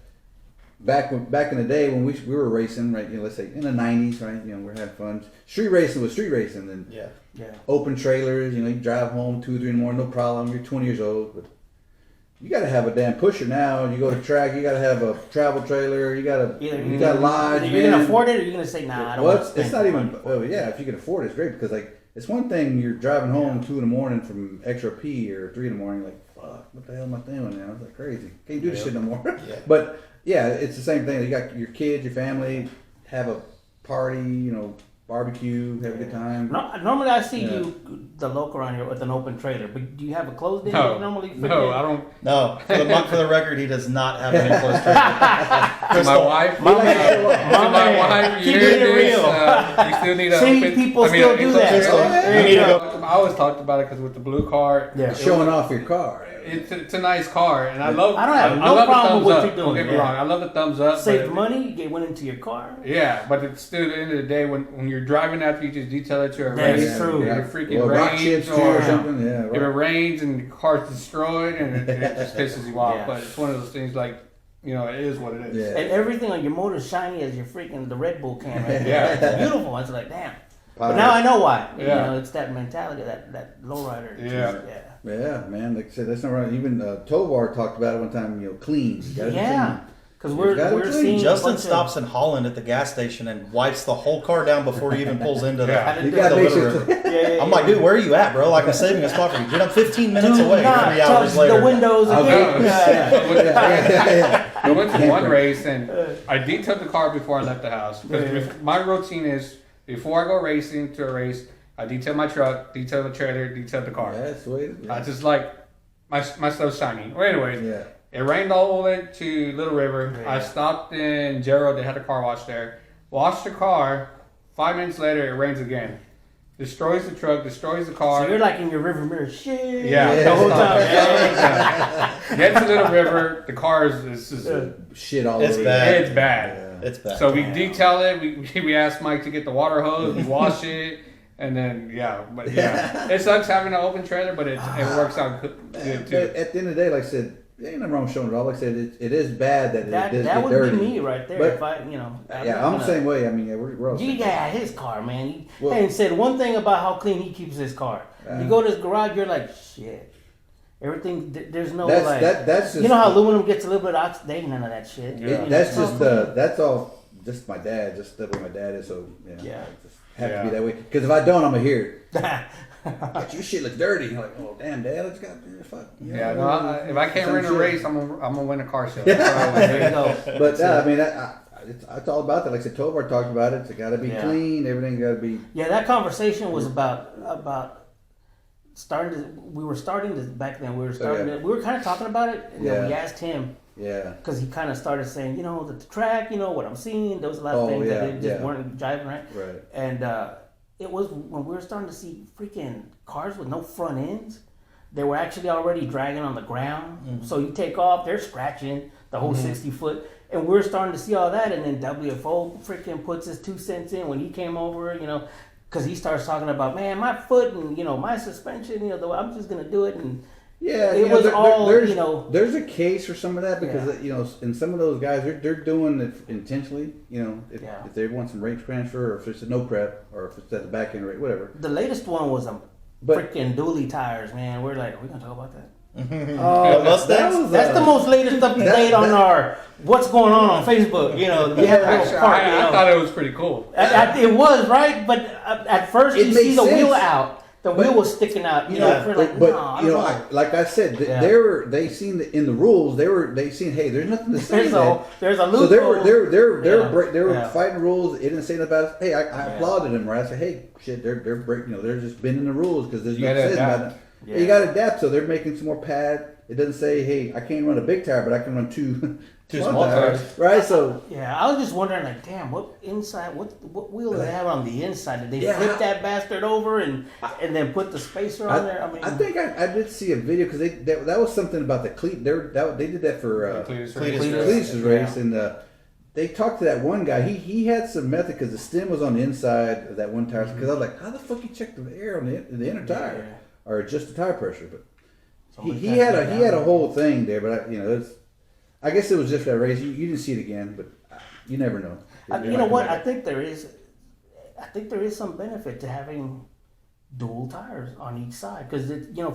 back in the day when we were racing, right? Let's say in the '90s, right? We're having fun. Street racing was street racing, and
Yeah.
Yeah.
open trailers. You drive home 2 or 3 in the morning, no problem. You're 20 years old, but you got to have a damn pusher now. You go to track, you got to have a travel trailer. You got to lodge.
Either you're gonna afford it, or you're gonna say, "Nah, I don't."
Well,
want to
it's
spend
not even.
money for it.
Yeah, if you can afford it, it's great because it's one thing you're driving home 2 in the morning from XRP or 3 in the morning, like fuck, what the hell am I doing now? It's like crazy. Can't do this shit no more.
Yeah.
But yeah, it's the same thing. You got your kids, your family, have a party, barbecue, have a good time.
Normally, I see
Yeah.
you, the local around here, with an open trailer. But do you have a closed in?
No,
Normally,
no, I don't.
No, for the record, he does not have an enclosed trailer.
To my wife,
My man.
to my wife, you
Keep
hear
it
this?
real.
You still need a.
See,
open,
people
I mean,
still
an
do
enclosed
that.
trailer.
Yeah.
You need to go.
I always talked about it because with the blue car,
Yeah.
Showing off your car.
it's a nice car, and I love.
I don't have no
love the
problem
thumbs
with what
up.
you're doing,
Don't get me
yeah.
wrong, I love the thumbs up.
save
but-
money. You get one into your car.
Yeah, but it's still at the end of the day when you're driving after you just detail it to a
That
race.
is true.
If it freaking
Well, rock
rains
chips too or
or
something. Yeah.
if it rains and the car's destroyed and it just pisses you off.
Yeah.
But it's one of those things like it is what it is.
Yeah.
And everything on your motor is shiny as your freaking the Red Bull can. Right?
Yeah.
It's beautiful. It's like damn. But
Power.
now I know why.
Yeah.
It's that mentality, that lowrider.
Yeah.
Yeah, man. Like I said, that's not right. Even Tovar talked about it one time. Clean. You gotta be
Yeah. Because we're
gotta
we're
clean.
seeing a
Justin
bunch of-
stops in Holland at the gas station and wipes the whole car down before he even pulls into the.
Yeah.
clean. You gotta
the
make
Little
sure.
River.
Yeah.
I'm like, dude, where are you at, bro? Like, I'm saving a spot for you. Dude, I'm 15 minutes
Do
away.
not
3 hours
touch
later.
the windows
I'll
again.
go.
Yeah.
I went to one
Camper.
race and I detailed the car before I left the house. Because my routine is before I go racing to a race, I detail my truck, detail the trailer, detail the car.
Yeah, sweet.
I just like my stuff shiny. Well, anyways,
Yeah.
it rained all the way to Little River.
Yeah.
I stopped in Gerald. They had a car wash there. Washed the car. 5 minutes later, it rains again. Destroys the truck. Destroys the car.
So you're like in your river mirror. Shit.
Yeah,
Yeah.
The whole time.
Yeah. Get to Little River. The car is just,
Shit all
It's
over.
bad.
it's bad.
Yeah.
It's bad.
So we detail it. We asked Mike to get the water hose. We wash it, and then it sucks having an open trailer, but it works out good
But
too.
at the end of the day, like I said, there ain't nothing wrong with showing it all. Like I said, it is bad that it does
That
get
would
dirty.
be me right there.
But-
If I'm
Yeah, I'm the same way. I mean, yeah, we're all the
He
same.
got his car, man. He
Well-
hadn't said one thing about how clean he keeps his car. You go to his garage, you're like, shit. Everything, there's no like.
That's just
you know how aluminum gets a little bit oxide? They ain't none of that shit.
Yeah.
that's just that's all. Just my dad, just the way my dad is. So
Yeah.
I just have to
Yeah.
be that way. Because if I don't, I'm gonna hear it. Your shit looks dirty. I'm like, oh damn, dad, it's got fuck.
Yeah, no. If I can't
Same
win a
shit.
race, I'm gonna win a car show. That's what I always
There you
say.
go.
But I mean, it's all about that. Like I said, Tovar talked about it. It's got to be
Yeah.
clean. Everything got to be.
Yeah, that conversation was about starting to. We were starting to back then. We were starting.
Yeah.
To, we were kind of talking about it, and then we
Yeah.
asked him.
Yeah.
Because he kind of started saying, the track, what I'm seeing, there was a lot of things that just weren't jiving right.
Right.
And it was when we were starting to see freaking cars with no front ends. They were actually already dragging on the ground. Mm-hmm. So you take off, they're scratching the whole 60 foot. And we're starting to see all that. And then WFO freaking puts his 2 cents in when he came over, because he starts talking about, man, my foot and, my suspension, I'm just going to do it. And it was
there's a case for some of that because, and some of those guys, they're doing it intentionally, if they want some range transfer or if it's a no prep or if it's at the back end rate, whatever.
The latest one was freaking dually tires, man. We're like, are we going to talk about that? That's the most latest update on our what's going on Facebook. We have a little part.
I thought it was pretty cool.
It was right, but at first you see the wheel out. The wheel was sticking out.
Like I said, they seen in the rules. They seen, hey, there's nothing to say.
There's a loophole.
So they were fighting rules. It didn't say nothing about it. Hey, I applauded them. Right? I said, hey, shit, they're breaking. They're just bending the rules because there's nothing said about it. Yeah. You got to adapt. So they're making some more pad. It doesn't say, hey, I can't run a big tire, but I can run two small tires. Right? So
I was just wondering, like, damn, what wheel do they have on the inside? Did they flip that bastard over and then put the spacer on there?
I think I did see a video because that was something about the cleat. They did that for Cletus race, and they talked to that one guy. He had some method because the stem was on the inside of that one tire. Because I was like, how the fuck you check the air on the inner tire or just the tire pressure? But he had a whole thing there. But I guess it was just that race. You didn't see it again, but you never know.
You know what? I think there is some benefit to having dual tires on each side because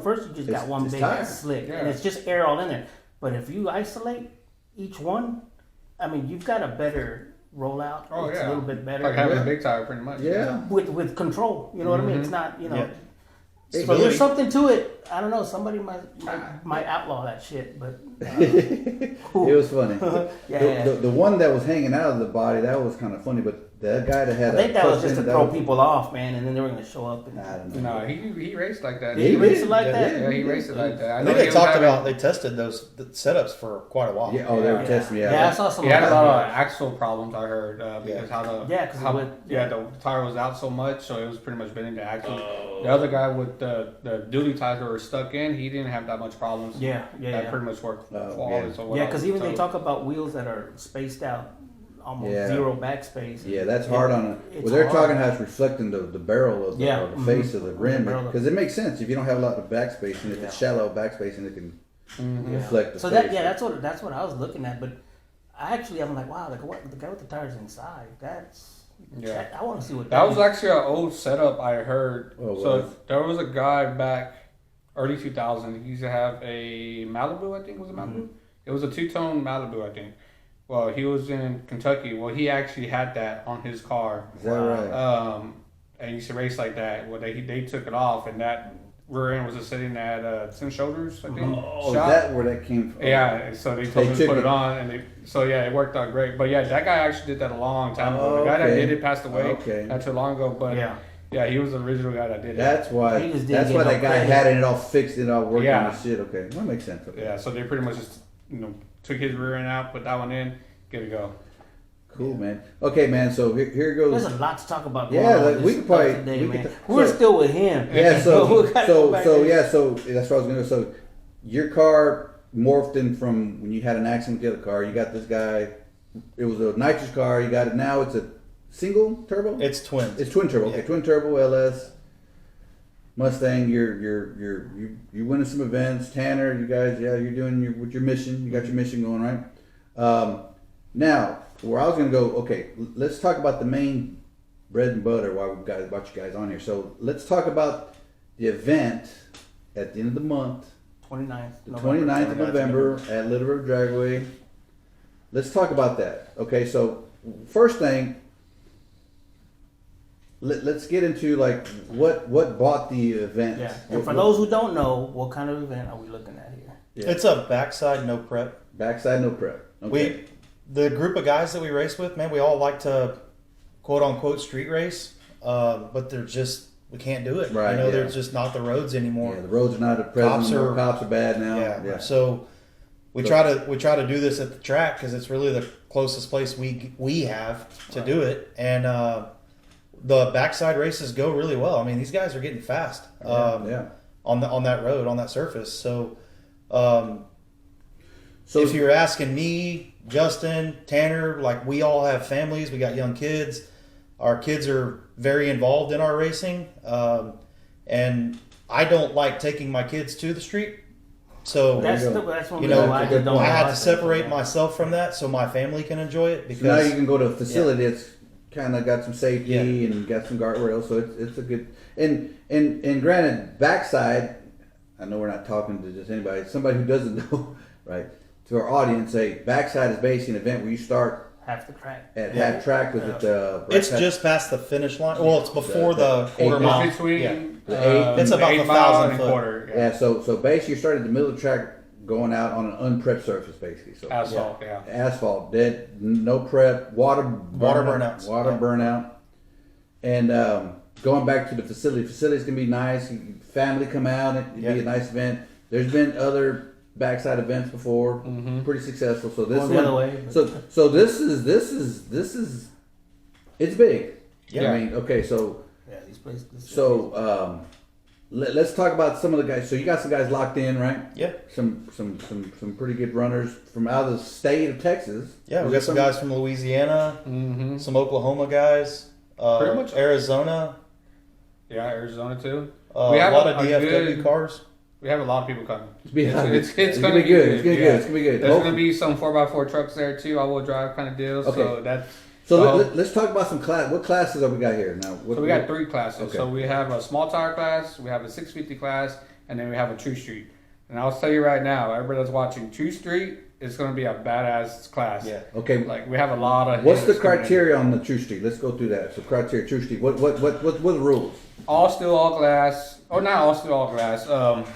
first you just got one big slick and it's just air all in there. But if you isolate each one, I mean, you've got a better rollout.
Oh,
it's a little bit better.
Like having a big tire, pretty much.
Yeah.
With control. You know what I mean? It's not, So there's something to it. I don't know. Somebody might outlaw that shit, but
it was funny. The one that was hanging out of the body, that was kind of funny. But the guy that had,
I think that was just to throw people off, man, and then they were going to show up. And,
I don't know.
No, he raced like that.
He raced it like that.
Yeah, he raced it like that.
I think they tested those setups for quite a while.
Yeah, they were testing.
Yeah, I saw some.
He had a lot of axle problems. I heard because the tire was out so much, so it was pretty much bending the axle. The other guy with the dually tires that were stuck in, he didn't have that much problems. That pretty much worked flawless.
Yeah, because even they talk about wheels that are spaced out. Almost zero backspace.
Yeah, that's hard on it. Well, they're talking how it's reflecting the barrel of the, or the face of the rim because it makes sense if you don't have a lot of backspace and if it's shallow backspace and it can reflect the.
So
face.
that's what I was looking at. But I'm like, wow, the guy with the tires inside. I want to see what
that was actually an old setup I heard. There was a guy back early 2000. He used to have a Malibu. I think it was a Malibu. Mm-hmm. It was a 2-tone Malibu, I think. Well, he was in Kentucky. Well, he actually had that on his car.
Is that right?
And he used to race like that. Well, they took it off, and that rear end was just sitting at 10 shoulders, I think.
Oh, is that where that came from?
Yeah, so they told him to put it on, and it worked out great. But yeah, that guy actually did that a long time ago. The guy that did it passed away not too long ago, but yeah, he was the original guy that did it.
That's why that guy had it all fixed and all working and shit. Okay, that makes sense. Okay.
Yeah, so they pretty much just took his rear end out, put that one in, good to go.
Cool, man. Okay, man. So here goes.
There's a lot to talk about.
We could probably today,
we're still with him.
Yeah. So that's what I was gonna do. So your car morphed in from when you had an accident with the other car. You got this guy. It was a nitrous car. You got it now. It's a single turbo.
It's twin.
It's twin turbo. Okay, twin turbo LS. Mustang, you're winning some events. Tanner, you guys, you're doing your mission. You got your mission going, right? Now, where I was gonna go, okay, let's talk about the main bread and butter while we've got you guys on here. So let's talk about the event at the end of the month.
29th
of November at Little River Dragway. Let's talk about that. Okay, so first thing, let's get into like what bought the event.
Yeah. And for those who don't know, what kind of event are we looking at here?
Yeah. It's a backside no prep.
Backside no prep. Okay.
The group of guys that we race with, man, we all like to quote unquote street race, but we can't do it.
Right.
There's just not the roads anymore.
Yeah, the roads are not at present. Cops are bad now.
Yeah. So we try to do this at the track because it's really the closest place we have to do it, and the backside races go really well. I mean, these guys are getting fast on that road, on that surface. So if you're asking me, Justin, Tanner, like we all have families, we got young kids. Our kids are very involved in our racing, and I don't like taking my kids to the street. So
that's when
I had to separate myself from that so my family can enjoy it. Because
so now you can go to a facility that's kind of got some safety and got some guardrails, so it's a good. And granted, backside. I know we're not talking to just anybody. Somebody who doesn't know, right? To our audience, backside is basically an event where you start
half the track.
At half track with it.
It's just past the finish line. Well, it's before the quarter mile.
It's between
it's about 1,000 foot.
Quarter.
Yeah. So basically, you start at the middle of the track, going out on an unprepped surface, basically. So
asphalt.
Asphalt, dead, no prep, water burnout, and going back to the facility. Facilities can be nice. Family come out. It can be a nice event. There's been other backside events before, pretty successful. So this one, so this is it's big.
Yeah.
I mean, okay, so
these places.
So let's talk about some of the guys. So you got some guys locked in, right?
Yeah.
Some pretty good runners from out of the state of Texas.
Yeah, we got some guys from Louisiana, some Oklahoma guys,
pretty much
Arizona.
Yeah, Arizona too.
We have a lot of DFW cars.
We have a lot of people coming.
It's gonna be good. It's gonna be good.
There's gonna be some 4x4 trucks there too. All-wheel drive kind of deals.
Okay.
So
let's talk about some class. What classes have we got here now?
So we got 3 classes.
Okay.
So we have a small tire class, we have a 650 class, and then we have a True Street. And I'll tell you right now, everybody that's watching True Street, it's going to be a badass class.
Yeah.
Okay.
Like we have a lot of.
What's the criteria on the True Street? Let's go through that. So criteria True Street. What the rules?
All steel, all glass, or not all steel, all glass.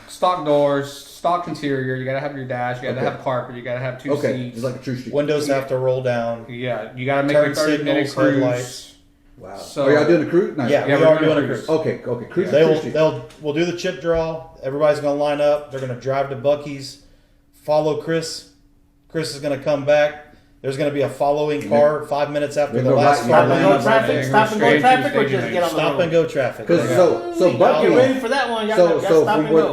Stock doors, stock interior. You got to have your dash. You got to have carpet. You got to have 2 seats.
Just like a True Street.
Windows have to
You
roll down.
got to make
Turn
a 30-minute
signals,
cruise.
headlights.
Wow.
So,
are y'all doing a cruise? No.
Yeah, we
we're
are
doing
doing
a
a cruise.
Okay. Cruise.
We'll do the chip draw. Everybody's going to line up. They're going to drive to Bucky's, follow Chris. Chris is going to come back. There's going to be a following car 5 minutes after the last car.
Stop and go traffic, or just get on the
Stop and go traffic.
So Bucky,
get ready for that one.
So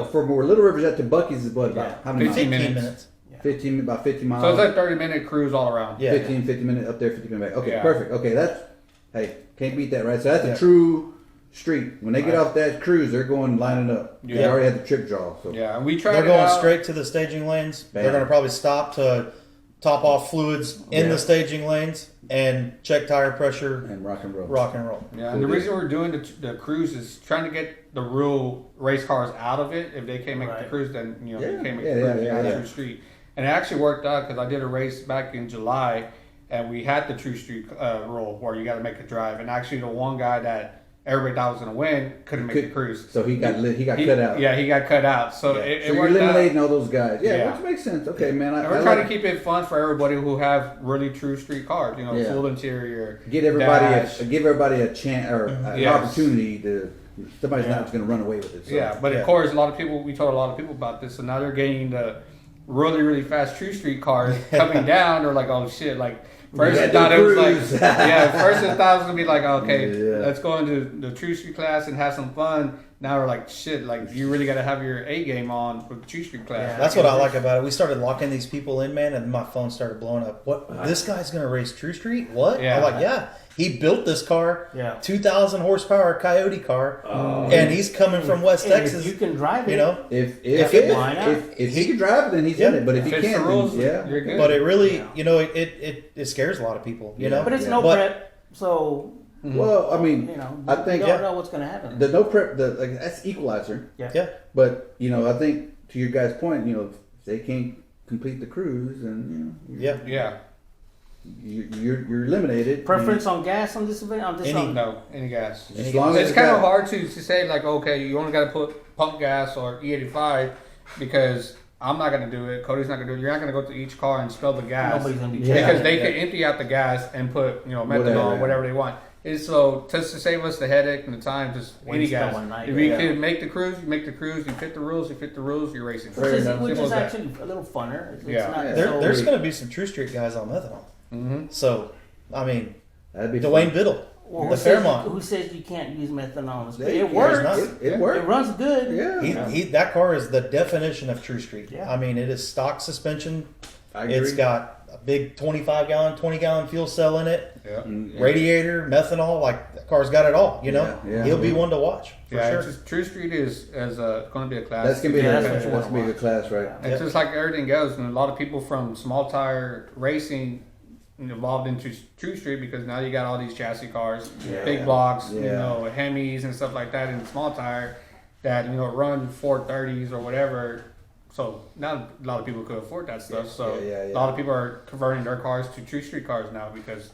from where Little River's at to Bucky's is what about how many
15
miles?
minutes.
15 about 50 miles.
So it's like 30-minute cruise all around.
Yeah.
50 minutes up there, 50 minutes back. Okay,
Yeah.
perfect. Okay, can't beat that, right? So that's a true street. When they get off that cruise, they're going lining up.
Yeah.
They already had the trip draw. So
Yeah, and we tried.
They're going straight to the staging lanes.
Bam.
They're going to probably stop to top off fluids in the staging lanes and check tire pressure
and rock and roll.
Yeah, and the reason we're doing the cruise is trying to get the real race cars out of it. If they can't make the cruise, then they can't make the cruise on True Street. And it actually worked out because I did a race back in July, and we had the True Street rule where you got to make a drive. And actually, the one guy that everybody thought was going to win couldn't make the cruise.
So he got cut out.
Yeah, he got cut out. So it
so you're
worked
eliminating
out.
all those guys. Yeah, which makes sense. Okay, man.
We're trying to keep it fun for everybody who have really true street cars. Full interior.
Give everybody a chance or an opportunity to. Somebody's not going to run away with it. So.
Yeah, but of course, we told a lot of people about this, so now they're getting the really, really fast true street cars coming down. They're like, oh shit, like. First I thought it was like, first I thought it was gonna be like, okay, let's go into the True Street class and have some fun. Now we're like, shit, like you really gotta have your A game on for the True Street class.
Yeah, that's what I like about it. We started locking these people in, man, and my phone started blowing up. What? This guy's gonna race True Street? What?
Yeah.
I'm like, he built this car, 2,000 horsepower Coyote car, and he's coming from West Texas.
If you can drive it,
if he can drive it, then he's in it. But if he can't, then
you're good.
But it really, it scares a lot of people,
But it's no prep, so.
Well, I mean, I think
you don't know what's going to happen.
The no prep, that's equalizer.
Yeah.
But I think to your guys' point, if they can't complete the cruise, and you're eliminated.
Preference on gas on this event?
No, any gas.
As long as
it's kind of hard to say like, okay, you only got to put pump gas or E85 because I'm not going to do it. Cody's not going to do it. You're not going to go to each car and spill the gas.
Nobody's going to be
because they could empty out the gas and put methanol, whatever they want. It's so just to save us the headache and the time, just any
Waste that
guys.
one night,
If you
yeah.
can make the cruise, you make the cruise. You fit the rules, you're racing.
Fair enough.
Which
Simple
is
as that.
actually a little funner. It's
Yeah.
not
There's
so,
going to be some True Street guys on methanol.
Mm-hmm.
So, I mean,
That'd be
Dwayne
fun.
Biddle,
well,
the
who says-
Fairmont.
Who says you can't use methanol?
Yeah,
It
yeah,
works.
not.
It
It
works.
runs good.
Yeah.
He that car is the definition of True Street.
Yeah.
I mean, it is stock suspension.
I agree.
It's got a big 25-gallon, 20-gallon fuel cell in it.
Yeah.
Mm,
Radiator, methanol, like the car's got it all. You know,
Yeah, yeah.
he'll be one to watch for
Yeah,
sure.
it's just, True Street is going to be a class.
That's gonna be
Yeah,
the,
that's what you
that's
wanna
gonna be a good class, right?
Yeah.
It's just like everything else, and a lot of people from small tire racing evolved into True Street because now you got all these chassis cars,
Yeah.
big blocks, you
Yeah.
know, Hemis and stuff like that in small tire that run 430s or whatever. So now a lot of people could afford that stuff.
Yeah,
So
yeah, yeah.
a lot of people are converting their cars to True Street cars now because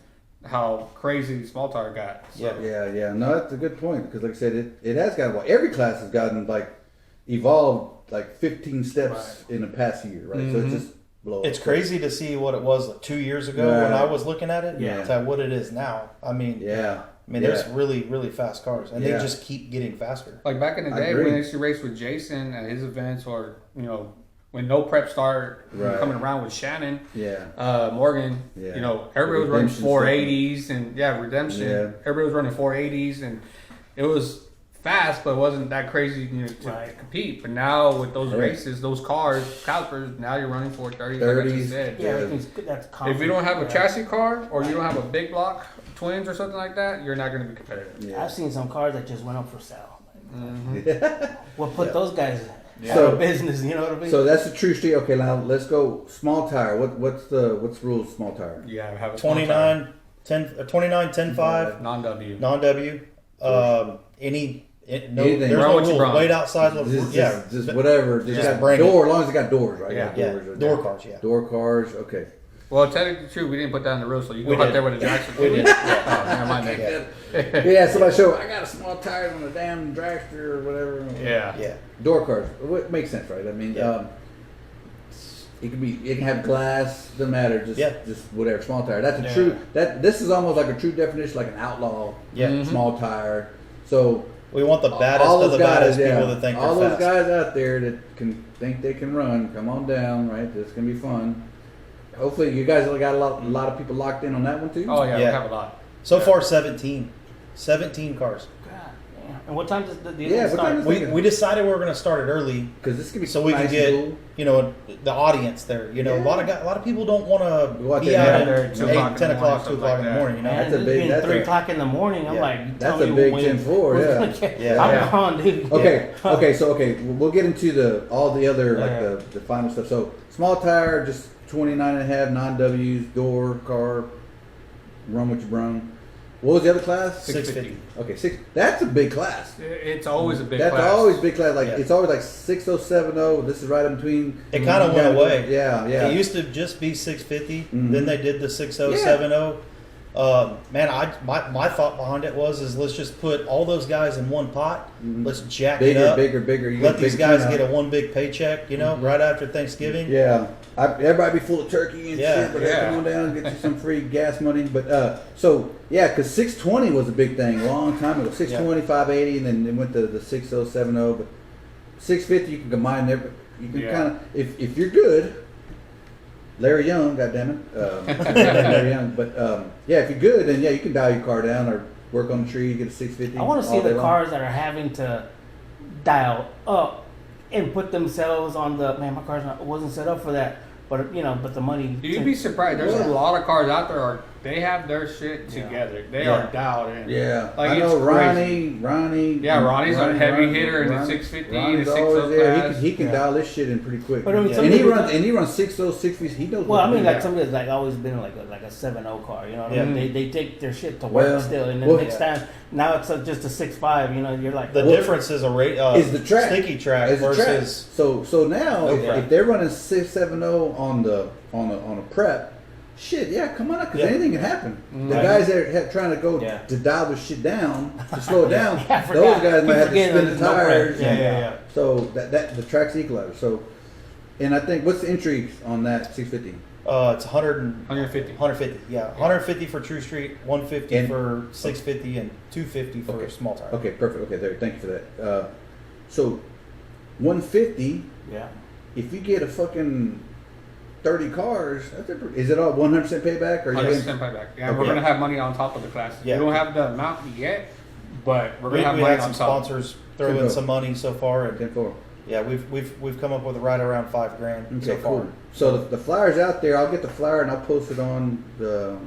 how crazy small tire got. So,
Yeah. No, that's a good point because, like I said, it has gotten. Well, every class has gotten like evolved like 15 steps in the past year, right? So it's just blow.
It's crazy to see what it was like 2 years ago
Right.
when I was looking at it
Yeah.
to what it is now. I mean,
Yeah.
there's really, really fast cars, and
Yeah.
they just keep getting faster.
Like back in the
I
day
agree.
when I used to race with Jason at his events, or when no prep started
Right.
coming around with Shannon,
Yeah.
Morgan,
Yeah.
everybody was running
Redemption
480s and Redemption.
Yeah.
Everybody was running 480s and it was fast, but it wasn't that crazy to
Right.
compete. But now with those
Right.
races, those cars, calipers, now you're running 430s. Like I
30s.
just said.
Yeah,
Yeah.
everything's good. That's
If you don't have a
yeah.
chassis car or you don't have a big block twins or something like that, you're not going to be competitive.
Yeah.
I've seen some cars that just went up for sale.
Mm-hmm.
What put those guys out
So-
of business? You know what I mean?
So that's the True Street. Okay, now let's go small tire. What's the rules of small tire?
Yeah, have a
29, 10, 5,
non-W.
non-W.
Anything.
There's
Run
no
what you
rule.
run.
Weight outside of
Just whatever. Just
Yeah,
got
bring
door as long as it got doors, right?
Yeah.
Got
Yeah,
doors,
door cars, yeah.
Door cars. Okay.
Well, technically true, we didn't put that in the rules, so you
We
go out
did.
there with a Jackson.
We did.
Oh, never mind that.
Yeah. Somebody show. I got a small tire on a damn dragster or whatever.
Yeah.
Yeah.
Door cars. What makes sense, right? I mean,
Yeah.
it can be. It can have glass. Doesn't matter. Just whatever. Small tire. That's a
Yeah.
true. This is almost like a true definition, like an outlaw.
Yeah.
Mhm.
Small tire. So
We want the baddest
all
of
those
the
guys,
baddest
yeah,
people that think
all
they're
those
fast.
guys out there that can think they can run, come on down, right? This can be fun. Hopefully, you guys got a lot of people locked in on that one too.
Oh yeah,
Yeah.
we have a lot.
So far, 17 cars.
God, damn. And what time does the
Yeah,
event
what time
start?
is-
We decided we were going to start it early
because this can be
so we
nice
can
and
get
cool.
the audience there.
Yeah.
A lot of people don't want
Go out
to be
there
out
and
at
have
their 2 o'clock
8,
in
10
the morning,
o'clock, 2
something
o'clock in
like
the morning. You know,
Man,
That's a
this
big-
being
that's
3
a-
o'clock in the morning. I'm
Yeah.
like, you
That's
tell
a
me
big
when-
Gen 4,
who's
yeah.
gonna get-
Yeah.
I'm
Yeah.
gone, dude.
Okay, so we'll get into all the other like
Yeah.
the final stuff. So small tire, just 29 and a half, non-Ws, door, car, run what you brung. What was the other class?
650.
Okay, 6. That's a big class.
It's always a big
That's
class.
always big class. Like
Yeah.
it's always like 6070. This is right in between.
It kind of went away.
Yeah.
It used to just be 650.
Mhm.
Then they did the 6070. Man, my thought behind it is let's just put all those guys in one pot.
Mhm.
Let's jack
Bigger,
it up.
bigger. You
Let
get
these
big
guys
turnout.
get a one big paycheck. Right after Thanksgiving.
Yeah, everybody be full of turkey and
Yeah,
shit, but
yeah.
come on down and get you some free gas money. But so yeah, because 620 was a big thing a long time ago. 620, 580, and then it went to the 6070. But 650, you can combine every. You can
Yeah.
kind of if you're good. Larry Young, goddammit. Larry Young, but yeah, if you're good, then yeah, you can dial your car down or work on the tree. Get a 650.
I want to see
all day
the
long.
cars that are having to dial up and put themselves on the man. My car's wasn't set up for that, but but the money.
You'd be surprised. There's
Yeah.
a lot of cars out there. They have their shit
Yeah.
together. They
Yeah.
are dialed in.
Yeah,
Like,
I know
it's crazy.
Ronnie.
Yeah, Ronnie's a heavy hitter in the
Ronnie-
650,
Ronnie's
the 60
always there.
class.
He can
Yeah.
dial this shit in pretty quick.
But I mean,
Yeah.
some
And he
people-
runs 60, he knows.
Well,
what
I mean,
to do.
like somebody that's like always been like a 7.0 car. You know what I mean?
Yeah.
They take their shit to work
Well,
still, and then
well,
next time now it's just a 6.5. You're like
The
Well,
difference is
is the track
sticky track
Is the track.
versus
So now if,
Okay.
if they're running 670 on a prep, shit, yeah, come on up because
Yeah.
anything can happen.
Mhm.
The guys that are trying to go
Yeah.
to dial the shit down to slow it down,
Yeah, I
those
forgot.
guys
Keep
might have to
forgetting
spin the
there's no
tires.
prep. Yeah.
So that the track's equalizer. So, and I think what's the entry on that 650?
It's
150.
150. Yeah, 150 for True Street, 150
And-
for 650, and 250 for
Okay.
small tire.
Okay, perfect. Okay, there. Thank you for that. So, 150.
Yeah.
If you get a fucking 30 cars, is it all 100% payback, or you
100% payback. Yeah,
Okay.
we're gonna have money on top of the classes.
Yeah.
We don't have the amount yet, but we're
We,
gonna have
we
money
had
on
some
top.
sponsors throw in
Good.
some money so far, and
10-4?
yeah, we've come up with right around $5,000 so
Okay,
far.
cool. So the flyer's out there. I'll get the flyer and I'll post it on the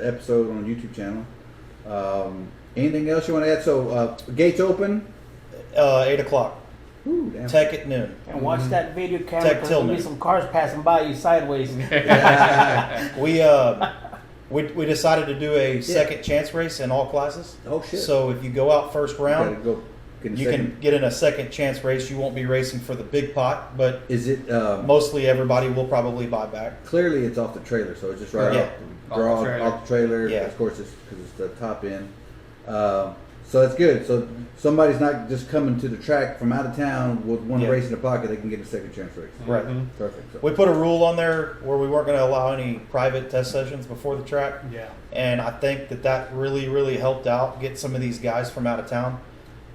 episode on the YouTube channel. Anything else you want to add? So gates open.
8 o'clock.
Ooh, damn.
Tech at noon.
And watch that video camera
Tech
because there'll be
Tillman.
some cars passing by you sideways.
We decided to do a second chance race in all classes.
Oh shit.
So if you go out first
You gotta
round,
go get a
you
second.
can get in a second chance race. You won't be racing for the big pot, but
Is it
mostly everybody will probably buy back.
clearly it's off the trailer, so it's just right
Yeah.
off the trailer.
Yeah.
Of course, it's because it's the top end. So that's good. So somebody's not just coming to the track from out of town with one
Yeah.
race in their pocket. They can get a second chance race.
Right.
Mhm.
Perfect. So,
We put a rule on there where we weren't going to allow any private test sessions before the track.
Yeah.
And I think that really, really helped out get some of these guys from out of town.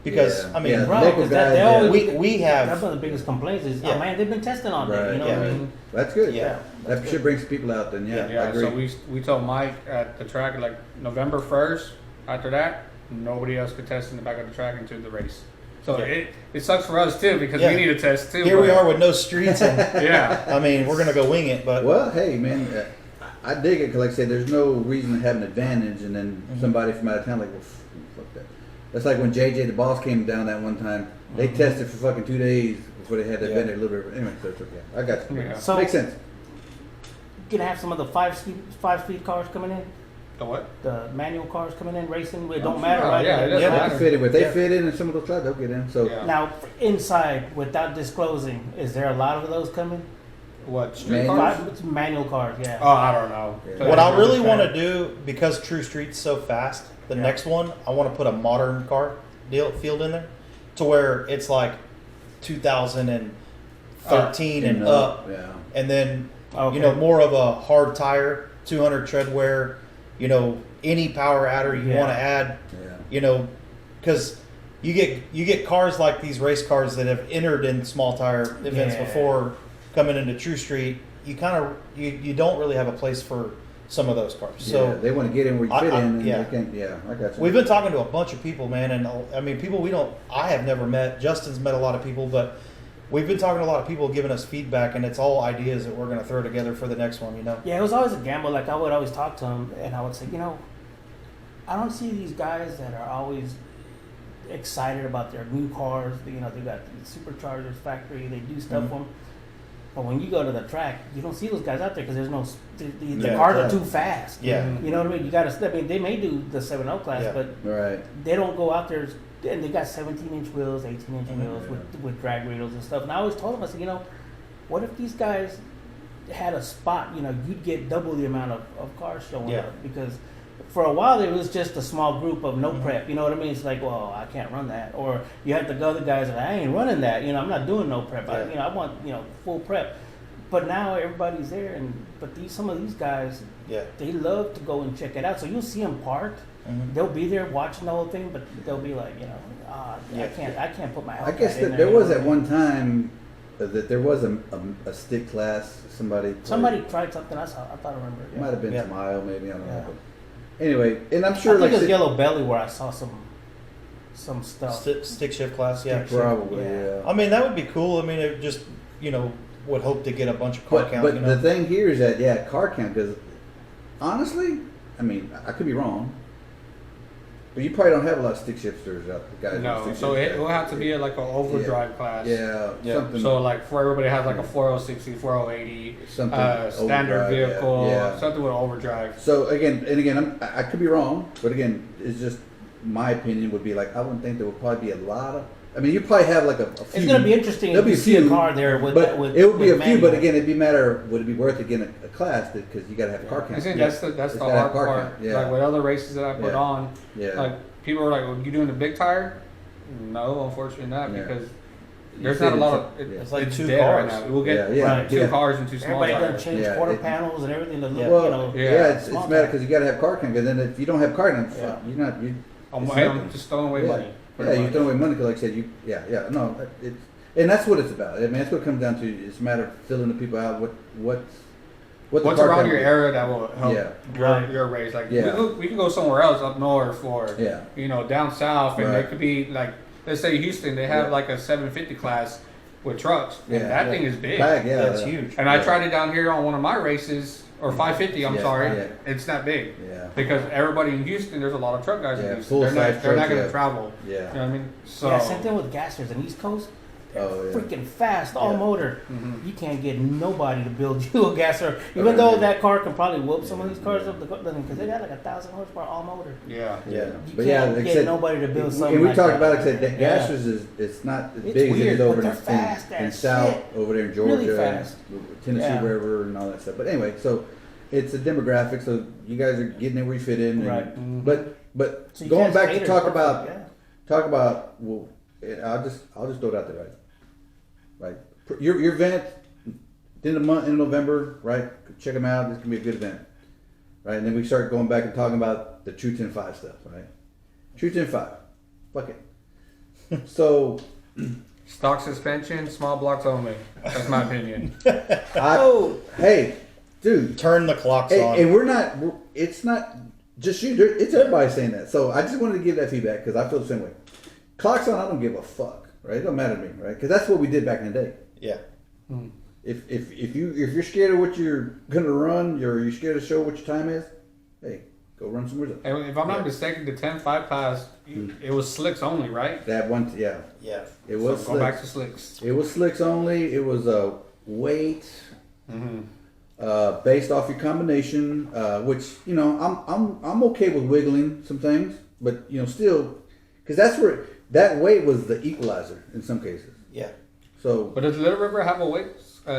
Because,
Yeah.
I mean,
Yeah.
Bro,
Local
'cause
guys,
they
yeah.
always,
we
that's
have,
one of the biggest complaints is,
Yeah.
oh man, they've been testing all day.
Right,
You know
yeah.
what I mean?
that's good.
Yeah.
That should bring some people out then. Yeah. I
Yeah,
agree.
so we told Mike at the track like November 1st. After that, nobody else could test in the back of the track until the race. So
Yeah.
it sucks for us too because
Yeah.
we need to test too.
here we
but-
are with no streets. And,
Yeah.
I mean, we're going to go wing it, but
Well, hey man, I dig it because, like I said, there's no reason to have an advantage, and then somebody from out of town like, well, fuck that. That's like when JJ the Boss came down that one time. They tested for fucking 2 days before they had the
Yeah.
event. A little bit. Anyway, so it's okay. I got you.
Yeah.
So
Makes sense.
you gonna have some of the five-speed cars coming in,
The what?
the manual cars coming in racing. It don't
Oh,
matter,
sure.
right?
Yeah, it doesn't
Yeah.
They
matter.
can fit in. If they
Yeah.
fit in, and some of those try, they'll get in. So
Yeah.
Now inside, without disclosing, is there a lot of those coming?
What street
Manual?
cars?
Manual cars, yeah.
Oh, I don't know.
Yeah.
what I really want to do, because True Street's so fast, the
Yeah.
next one, I want to put a modern car field in there to where it's like 2013 and up.
Yeah.
And then,
Okay.
you know, more of a hard tire, 200 tread wear, you know, any power adder you
Yeah.
want to add,
Yeah.
you know, because you get cars like these race cars that have entered in small tire events
Yeah.
before coming into True Street. You kind of you don't really have a place for some of those cars. So
Yeah, they want to get in where you
I-
fit
I-
in, and
yeah.
they can't. Yeah, I got you.
we've been talking to a bunch of people, man, and I mean people I have never met. Justin's met a lot of people, but we've been talking to a lot of people giving us feedback, and it's all ideas that we're going to throw together for the next one. You know.
Yeah, it was always a gamble. Like I would always talk to him, and I would say, you know, I don't see these guys that are always excited about their new cars. You know, they got the superchargers factory. They do stuff
Mhm.
for them. But when you go to the track, you don't see those guys out there because there's no. The
Yeah,
cars
yeah.
are too fast.
Yeah.
You know what I mean? You got to. I mean, they may do the 7.0 class,
Yeah.
but
Right.
they don't go out there. And they got 17-inch wheels, 18-inch
Mhm.
wheels with drag radials and stuff. And I always told them, I said, you know, what if these guys had a spot? You know, you'd get double the amount of cars showing
Yeah.
up because for a while it was just a small group of no
Mhm.
prep. You know what I mean? It's like, well, I can't run that, or you had the other guys that I ain't running that. You know, I'm not doing no prep.
Yeah.
I want full prep. But now everybody's there, but some of these guys,
Yeah.
they love to go and check it out. So you'll see them parked.
Mhm.
They'll be there watching the whole thing, but they'll be like,
Yeah.
I can't put my.
I guess
Hellcat in
that there
you
was
know?
at one time that there was a stick class.
Somebody tried something. I thought I remember.
It might have been
Yeah.
Smile, maybe I don't know.
Yeah.
But anyway, and I'm
I
sure
think
like
it was
stick-
Yellow Belly where I saw some stuff.
Stick shift class, yeah.
probably.
Yeah.
Yeah.
I mean, that would be cool. I mean, it just would hope to get a bunch of car
But,
count.
but
you know?
the thing here is that car count, because honestly, I mean, I could be wrong, but you probably don't have a lot of stick shifters out guys. with
No,
stick
so it
shifters.
will have to be like an overdrive class.
Yeah,
Yeah.
something.
So like for everybody has like a 4060, 4080,
Something
standard
overdrive, yeah,
vehicle,
yeah.
something with overdrive.
So again, I could be wrong, but again, it's just my opinion would be like I wouldn't think there would probably be a lot of. I mean, you probably have like a few.
It's going to be interesting
There'll
if
be
you see
few,
a car there with
but
with
it would be
with
a few. But
manual.
again, it'd be matter. Would it be worth it getting a class because you got to have a car
I
count?
think
Yeah.
that's the
It's
hard
gotta have car
part.
count, yeah.
Like with other races that I put
Yeah.
on,
Yeah.
like people are like, "Well, you doing the big tire?" No, unfortunately not,
Yeah.
because There's not a lot of.
It's like
it's
2
dead
cars.
right now. We'll get
Right.
2 cars and 2 small
Everybody done
tires.
changed
Yeah,
quarter
it-
panels and everything to look,
Yeah.
Well,
you know.
yeah, it's
small
mad
tires.
because you got to have car cam. Because then if you don't have car cam,
Yeah.
you're not.
I'm
It's nothing.
just throwing away
Yeah.
money.
Yeah, you throw away money because, like I said, no, it's and that's what it's about. I mean, that's what it comes down to. It's a matter of filling the people out. What the
What's
car
around
cam
your
is.
area that will help
Right.
your race? Like
Yeah.
we can go somewhere else up north or
Yeah.
down south, and
Right.
it could be like, let's say Houston, they have
Yeah.
like a 750 class with trucks, and
Yeah.
that thing is big.
Bag, yeah,
That's
yeah.
huge.
And I
Yeah.
tried it down here on one of my races, or 550. I'm
Yeah,
sorry,
yeah.
it's not big
Yeah.
because everybody in Houston, there's a lot of truck guys
Yeah,
in Houston.
full-size
They're not
trucks,
going to
yeah.
travel.
Yeah.
You know what I mean? So
Yeah, same thing with gassers in East Coast.
Oh, yeah.
Freaking fast, all
Yeah.
motor.
Mhm.
You can't get nobody to build you a gasser, even
Okay.
though that car can probably whoop some of these cars up because they got like 1,000 horsepower all motor.
yeah.
Yeah.
You
But yeah,
can't
like I
get
said,
nobody to build something.
and we
like
talked
that.
about it. Like I said, that
Yeah.
gassers is not as
It's
big as it
weird,
is over
but
in,
they're fast
in
as
South
shit.
over there in
Really
Georgia,
fast.
Tennessee,
Yeah.
wherever, and all that stuff. But anyway, so it's a demographic. So you guys are getting in where you fit in. And,
Right.
But
So you
going
guys
back to
cater
talk
perfect,
about
yeah.
well, I'll just throw it out there, right? Your event in the month in November, right? Check them out. This can be a good event, right? And then we start going back and talking about the True 10-5 stuff, right? True 10-5, fuck it. So,
Stock suspension, small blocks only. That's my opinion.
hey, dude,
Turn the clocks on.
and it's not just you. It's everybody saying that. So I just wanted to give that feedback because I feel the same way. Clocks on, I don't give a fuck, right? It don't matter to me, right? Because that's what we did back in the day.
Yeah.
If you're scared of what you're gonna run, you're scared to show what your time is. Hey, go run somewhere else.
And if I'm not mistaken, the 10-5 class, it was slicks only, right?
That one, yeah,
Yeah.
it was
So go back
slicks.
to slicks.
It was slicks only. It was a weight
Mm-hmm.
based off your combination, which I'm okay with wiggling some things, but still, because that's where that weight was the equalizer in some cases.
Yeah.
So
But does Little River have a weight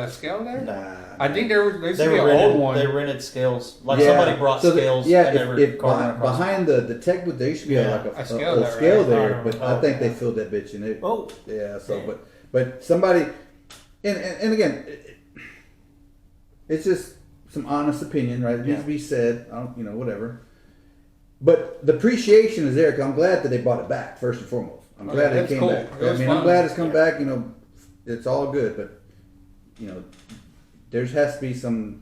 scale there?
Nah.
I think there used
They
to be
were
an old
rented.
one.
They rented scales. Like
Yeah.
somebody brought
So
scales.
yeah,
and they were
if
carving across.
behind the tech booth, there used to be
Yeah.
like a
A scale there,
scale
right?
there,
Oh,
but I think they filled that bitch in it.
Oh,
Yeah, so
Yeah.
but somebody, and again, it's just some honest opinion, right? It needs
Yeah.
to be said. I don't, whatever. But the appreciation is there. 'Cause I'm glad that they brought it back first and foremost. I'm
Oh,
glad
yeah,
it
that's
came
cool.
back.
It was
I'm
fun.
glad it's come back. It's all good, but there has to be some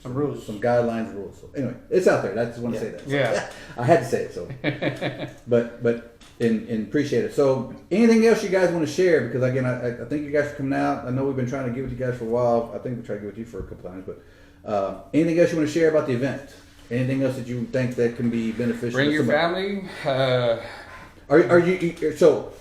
rules.
some guidelines, rules. So anyway, it's out there. I just want to say that. So,
Yeah.
I had to say it. So, but and appreciate it. So, anything else you guys want to share? Because again, I think you guys are coming out. I know we've been trying to get with you guys for a while. I think we tried to get with you for a couple times. But anything else you want to share about the event? Anything else that you think that can be beneficial?
Bring
to
your
somebody?
family.
Are you so?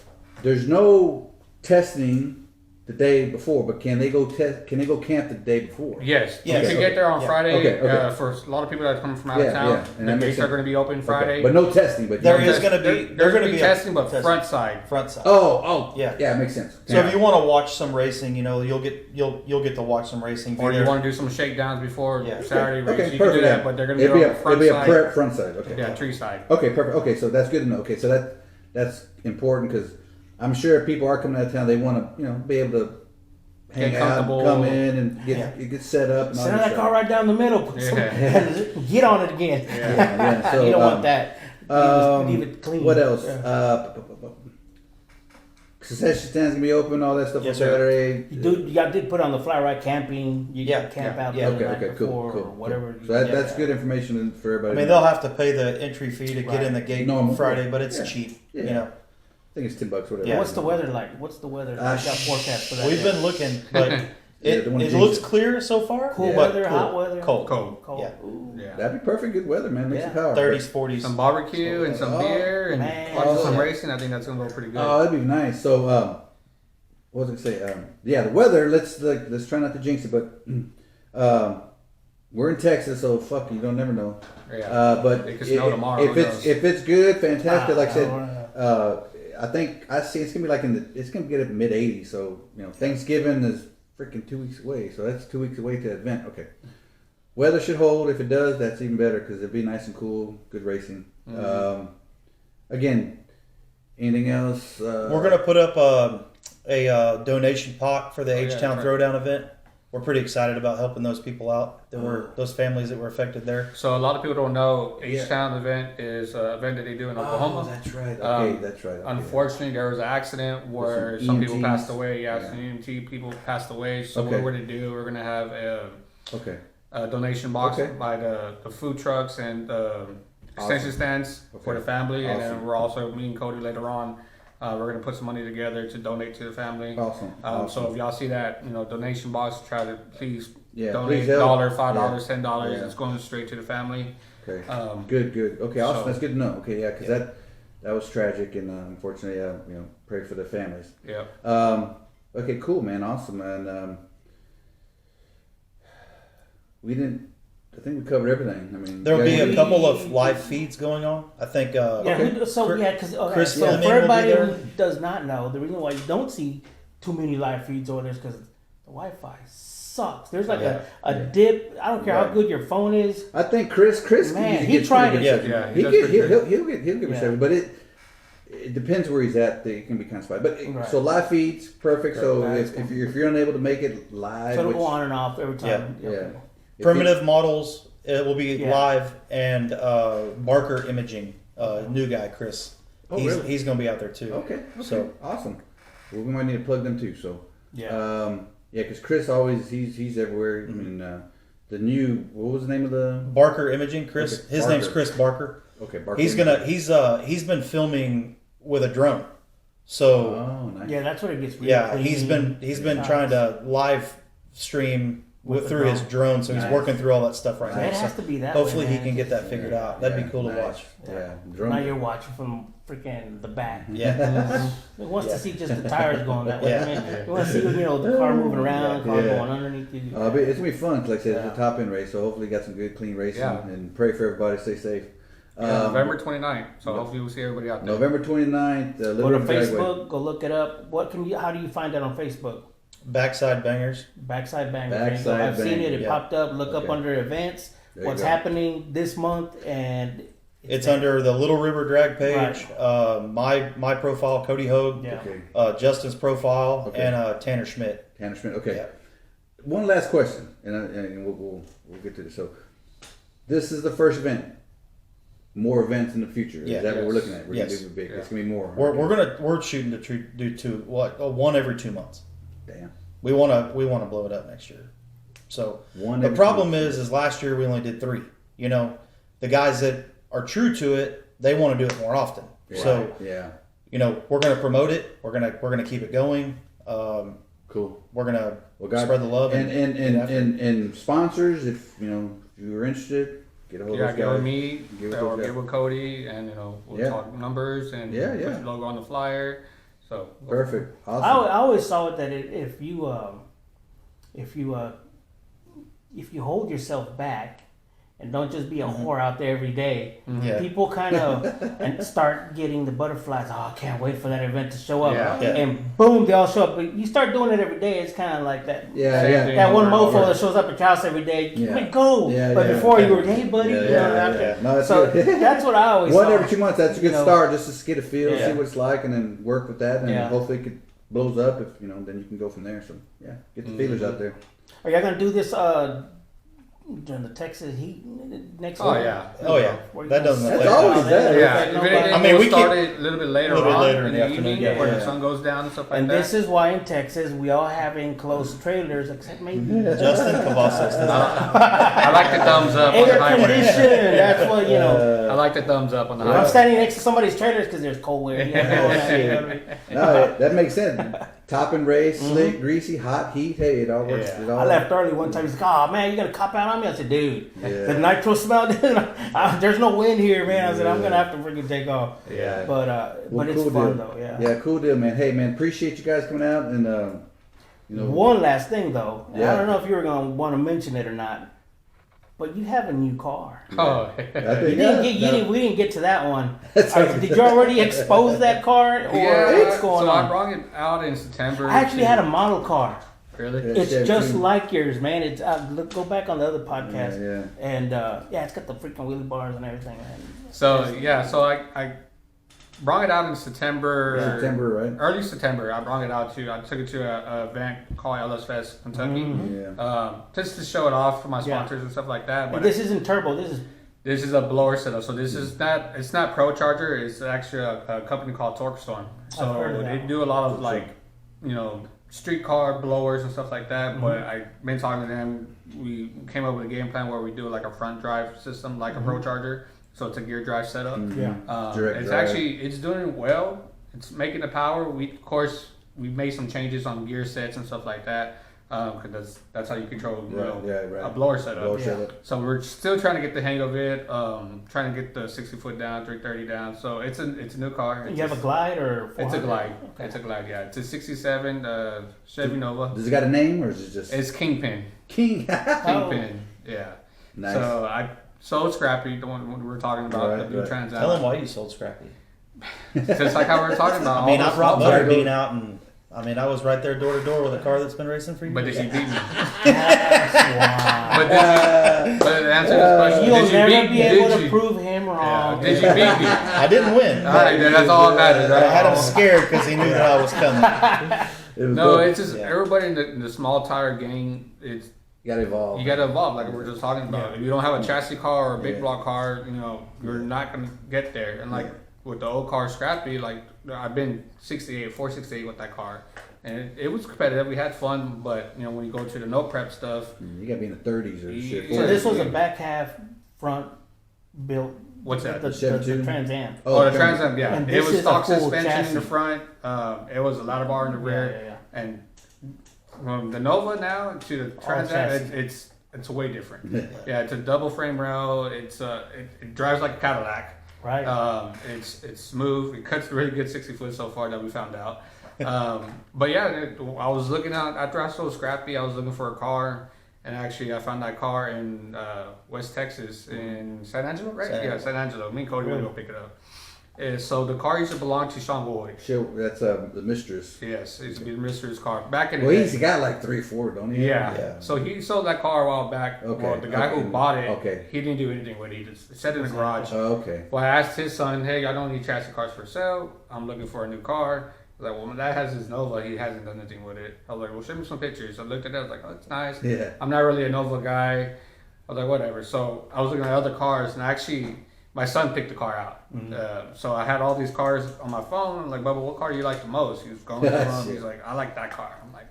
There's no testing the day before, but can they go test? Can they go camp the day before?
Yes.
Yes.
You can get there on
Yeah.
Friday.
Okay.
For a lot of people that are coming from out
Yeah,
of town,
yeah. And that
the
makes
gates are
sense.
going to be open Friday.
Okay. But no testing. But
There
you-
is going to be.
There's
There's
going to
be
be
a
testing, but
testing.
front side.
Front side.
Oh,
Yeah.
yeah, it makes sense.
So if you want to watch some racing, you'll get to watch some racing.
Or
Be
you
there.
want to do some shakedowns before
Yeah.
Saturday race,
okay,
you
perfect.
can do that,
yeah.
but they're going to be
it'll
on the front
it'll
side.
be a prep front side. Okay.
Yeah, tree side.
Okay, perfect. Okay, so that's good to know. Okay, so that's important because I'm sure if people are coming out of town, they want to be able to hang
Get
out,
comfortable.
come in, and get set up. And all
send
that
that car
stuff.
right down the middle. Put get on it again.
Yeah. So,
you don't want that. Leave it clean.
What else?
Yeah.
Concession stands gonna be open. All that stuff
Yes,
on
sir.
Saturday.
You did put on the fly ride camping. You
Yeah,
can camp
yeah,
out
yeah.
the
Okay.
night
Okay.
before
Cool.
or whatever.
So that's good information for
I
everybody.
mean, they'll have to pay the entry fee to get
Right.
in the gate
Normal.
on Friday, but it's
Yeah.
cheap.
Yeah. I think it's $10, whatever.
Yeah.
What's the weather like? What's the weather? Got forecast for that.
We've
day?
been looking, but
Yeah,
it
don't wanna
it
jinx
looks
it.
clear so far.
cool
but
weather, hot weather,
cold.
Cold.
Yeah.
Ooh.
Yeah.
That'd be perfect. Good weather, man. Makes
Yeah.
it power.
30s, 40s.
Some barbecue and some
Oh,
beer and
man.
watching some
Oh.
racing. I think that's going to go pretty good.
Oh, that'd be nice. So, what was I say? Yeah, the weather. Let's try not to jinx it, but we're in Texas, so fuck you. Don't never know.
Yeah.
But
It could snow tomorrow,
If
who
it's
knows?
if it's good, fantastic. Like I said,
Oh,
I think I see it's gonna be like it's gonna get up mid 80s. So Thanksgiving is freaking 2 weeks away. So that's 2 weeks away to the event. Okay, weather should hold. If it does, that's even better because it'll be nice and cool. Good racing. Again, anything else?
We're gonna put up a donation pot for the H-Town
right.
Throwdown event. We're pretty excited about helping those people out. Those families that were affected there.
So a lot of people don't know H-Town event is an event that they do in Oklahoma.
Oh, that's right. Okay, that's right. Okay.
Unfortunately, there was an accident where some people passed away. Some EMT people passed away. So what we're going to do, we're going to have a donation box by the food trucks and the extension stands for the family. And then we're also meeting Cody later on. We're going to put some money together to donate to the family.
Awesome.
So if y'all see that, donation box, try to please
please
donate
help.
$1, $5, $10. It's going straight to the family.
Okay. Good. Okay, awesome. That's good to know. Okay, because that was tragic, and unfortunately, pray for the families.
Yeah.
Okay, cool, man. Awesome, man. I think we covered everything. I mean,
There'll be a couple of live feeds going on. I think.
Chris
Chris
for
Fleming
everybody
will be
who
there.
does not know, the reason why you don't see too many live feeds over there is because the Wi-Fi sucks. There's like a dip. I don't care how good your phone is.
I think Chris,
man, he tried it.
He'll give us everything, but it depends where he's at. It can be kind of spotty. But so live feeds, perfect. So if you're unable to make it live,
so it'll go on and off every time.
Yeah.
Primitive Models, it will be live, and Barker Imaging, new guy, Chris.
Really?
He's going to be out there too.
Okay.
So
awesome. Well, we might need to plug them too. So
Yeah.
because Chris always he's everywhere. I mean, the new what was the name of the
Barker Imaging, Chris.
Okay,
His
Barker.
name's Chris Barker.
Okay, Barker.
He's been filming with a drone. So
nice.
Yeah, that's what it gets. Really
he's been trying to live stream through his drone, so he's working through all that stuff right now.
It has
So
to be that.
hopefully
way,
he can get that figured out. That'd be cool to watch.
Yeah.
Now you're watching from freaking the back.
Yeah.
He wants to see just the tires going that way.
Yeah.
I mean, you want to see the car moving around, car going underneath you.
But it's gonna be fun. Like I said, it's a top end race, so hopefully got some good, clean racing. And pray for everybody. Stay safe.
November 29th. So hopefully we'll see everybody out there.
November 29th.
Go to Facebook. Go look it up. How do you find that on Facebook?
Backside Bangers.
Backside Bangers.
Backside
I've seen it. It
yeah.
popped up. Look up under events. What's happening this month, and
it's under the Little River Drag page. My profile, Cody Hogue.
Yeah.
Okay.
Justin's profile, and Tanner Schmidt.
Okay.
Yeah.
One last question, and we'll get to this. So, this is the first event. More events in the future.
Yeah.
Is that what we're looking at? We're
Yes.
gonna do big. It's gonna be more.
We're shooting to do one every 2 months.
Damn.
We want to blow it up next year. So
One
the
every
problem
2 months.
is last year we only did 3. The guys that are true to it, they want to do it more often.
Yeah.
So
yeah.
we're going to promote it. We're gonna keep it going.
Cool.
We're gonna
God,
spread the love
and sponsors. If you're interested, get a hold of us.
Get with me
Get
or
with
get with Cody, and we'll talk numbers and put the logo on the flyer. So
perfect. Awesome.
I always saw it that if you hold yourself back and don't just be a whore out there every day, people kind of and start getting the butterflies. Oh, I can't wait for that event to show up.
Yeah.
And boom, they all show up. But you start doing it every day, it's kind of like that.
Yeah.
That one mofo that shows up at your house every day. You may go. But before you were, hey buddy,
No, that's
so
good.
that's what I always
One
saw.
every 2 months. That's a good start, just to get a feel,
Yeah.
see what it's like, and then work with that, and
Yeah.
hopefully it blows up. If then you can go from there. So get the feelers out there.
Are y'all gonna do this during the Texas heat next week?
Oh yeah. That doesn't
That's
affect
always
us.
that.
Yeah,
I mean, we
start it a little bit later
later
in the evening when the sun goes down and stuff like
And
that.
this is why in Texas we all have enclosed trailers, except maybe
Justin Cavazos.
I like the thumbs up on the
air
highway.
conditioning. That's what
I like the thumbs up on the
I'm
highway.
standing next to somebody's trailers because there's cold air.
No, that makes sense. Top and race, slick, greasy, hot, heat. Hey, it all works. It all
I left early one time. He's like, "Oh man, you gonna cop out on me?" I said, "Dude, the nitro smell. There's no wind here, man." I said, "I'm gonna have to freaking take off."
Yeah.
But it's
cool
fun
deal.
though. Yeah.
Yeah, cool deal, man. Hey, man, appreciate you guys coming out and
One last thing though, and I
Yeah.
don't know if you were gonna want to mention it or not, but you have a new car.
Oh,
We didn't get to that one. Did you already expose that car, or what's going
so
on?
I brought it out in September.
I actually had a model car.
Really?
It's just like yours, man. It's go back on the other podcast,
Yeah.
and it's got the freaking wheelie bars and everything. Man.
So I brought it out in September.
September, right?
Early September. I brought it out I took it to a event called LS Fest, Kentucky. Just to show it off for my sponsors and stuff like that. But
and this isn't turbo.
This is a blower setup. So this is not. It's not Pro Charger. It's actually a company called Torque Storm. So they do a lot of like, street car blowers and stuff like that. But I've been talking to them. We came up with a game plan where we do like a front drive system, like a Pro Charger. So it's a gear drive setup. It's actually doing well. It's making the power. We made some changes on gear sets and stuff like that. Because that's how you control a blower setup. So we're still trying to get the hang of it. Trying to get the 60 foot down, 330 down. So it's a new car.
You have a Glide or 400?
It's a Glide.
Okay.
It's a Glide. Yeah, it's a 67 Chevy Nova.
Does it got a name or is it just?
It's Kingpin.
Kingpin.
Yeah.
Nice.
So I sold Scrappy, the one we were talking about, the blue Trans Am.
Tell him why you sold Scrappy.
Just like how we were talking about.
I mean, I brought Butterbean out and. I was right there door to door with a car that's been racing for years.
But did he beat me?
Wow.
But to answer this question,
You'll
did you
never be able to
you?
prove him wrong.
Did you beat me?
I didn't win.
All right, that's all that matters.
I
Right?
had him scared because he knew that I was coming.
No, it's just everybody in the small tire gang. It's
You gotta evolve.
You gotta evolve, like we were just talking about. If you don't have a chassis car or a big block car, you're not gonna get there. And like with the old car Scrappy, like I've been 468 with that car, and it was competitive. We had fun, but when you go to the no prep stuff,
you gotta be in the 30s or shit.
So this was a back half front built.
What's that?
The Trans Am.
Oh, the Trans Am, yeah.
And
It was stock suspension
chassis
in the front. It was a ladder bar in the rear, and from the Nova now to the Trans Am, it's way different. Yeah, it's a double frame rail. It drives like a Cadillac.
Right.
It's smooth. It cuts really good 60 foot so far that we found out. But yeah, I was looking out after I sold Scrappy. I was looking for a car, and actually I found that car in West Texas in San Angelo, right? San Angelo. Me and Cody went to go pick it up. So the car used to belong to Sean Boyd.
That's the mistress.
Yes, it used to be the mistress car back in the day.
He's got like 3 or 4, don't he?
Yeah. So he sold that car a while back.
Okay.
Well, the guy who bought it, he didn't do anything with it. He just set it in the garage.
Oh, okay.
Well, I asked his son, hey, I don't need chassis cars for sale. I'm looking for a new car. I was like, well, my dad has his Nova. He hasn't done anything with it. I was like, well, show me some pictures. I looked at it. I was like, oh, it's nice.
Yeah.
I'm not really a Nova guy. I was like, whatever. So I was looking at other cars, and actually, my son picked the car out. So I had all these cars on my phone. I'm like, Bubba, what car do you like the most? He was going through them. He's like, I like that car. I'm like,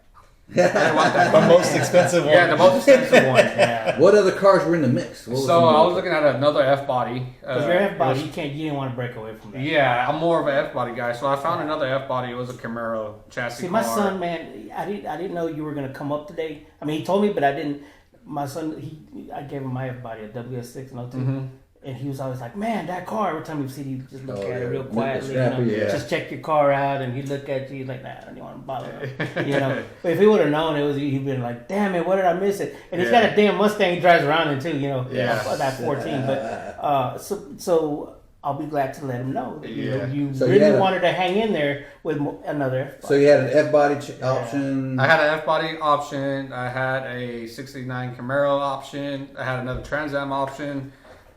I didn't want that car.
The most expensive one.
Yeah, the most expensive one. Yeah.
What other cars were in the mix?
I was looking at another F body.
Because your F body, you didn't want to break away from that.
Yeah, I'm more of an F body guy. So I found another F body. It was a Camaro chassis.
See, my son, man, I didn't know you were gonna come up today. I mean, he told me, but I didn't. My son, I gave him my F body, a WS6 and 02. And he was always like, man, that car. Every time we see you, just look at it real quietly. Just check your car out. And he'd look at you like, nah, I don't want to bother him. But if he would have known, he'd been like, damn it, what did I miss it? And he's got a damn Mustang he drives around in too, that 14. But so I'll be glad to let him know that you really wanted to hang in there with another F-body.
So you had an F-body option?
I had an F-body option. I had a 69 Camaro option. I had another Trans Am option.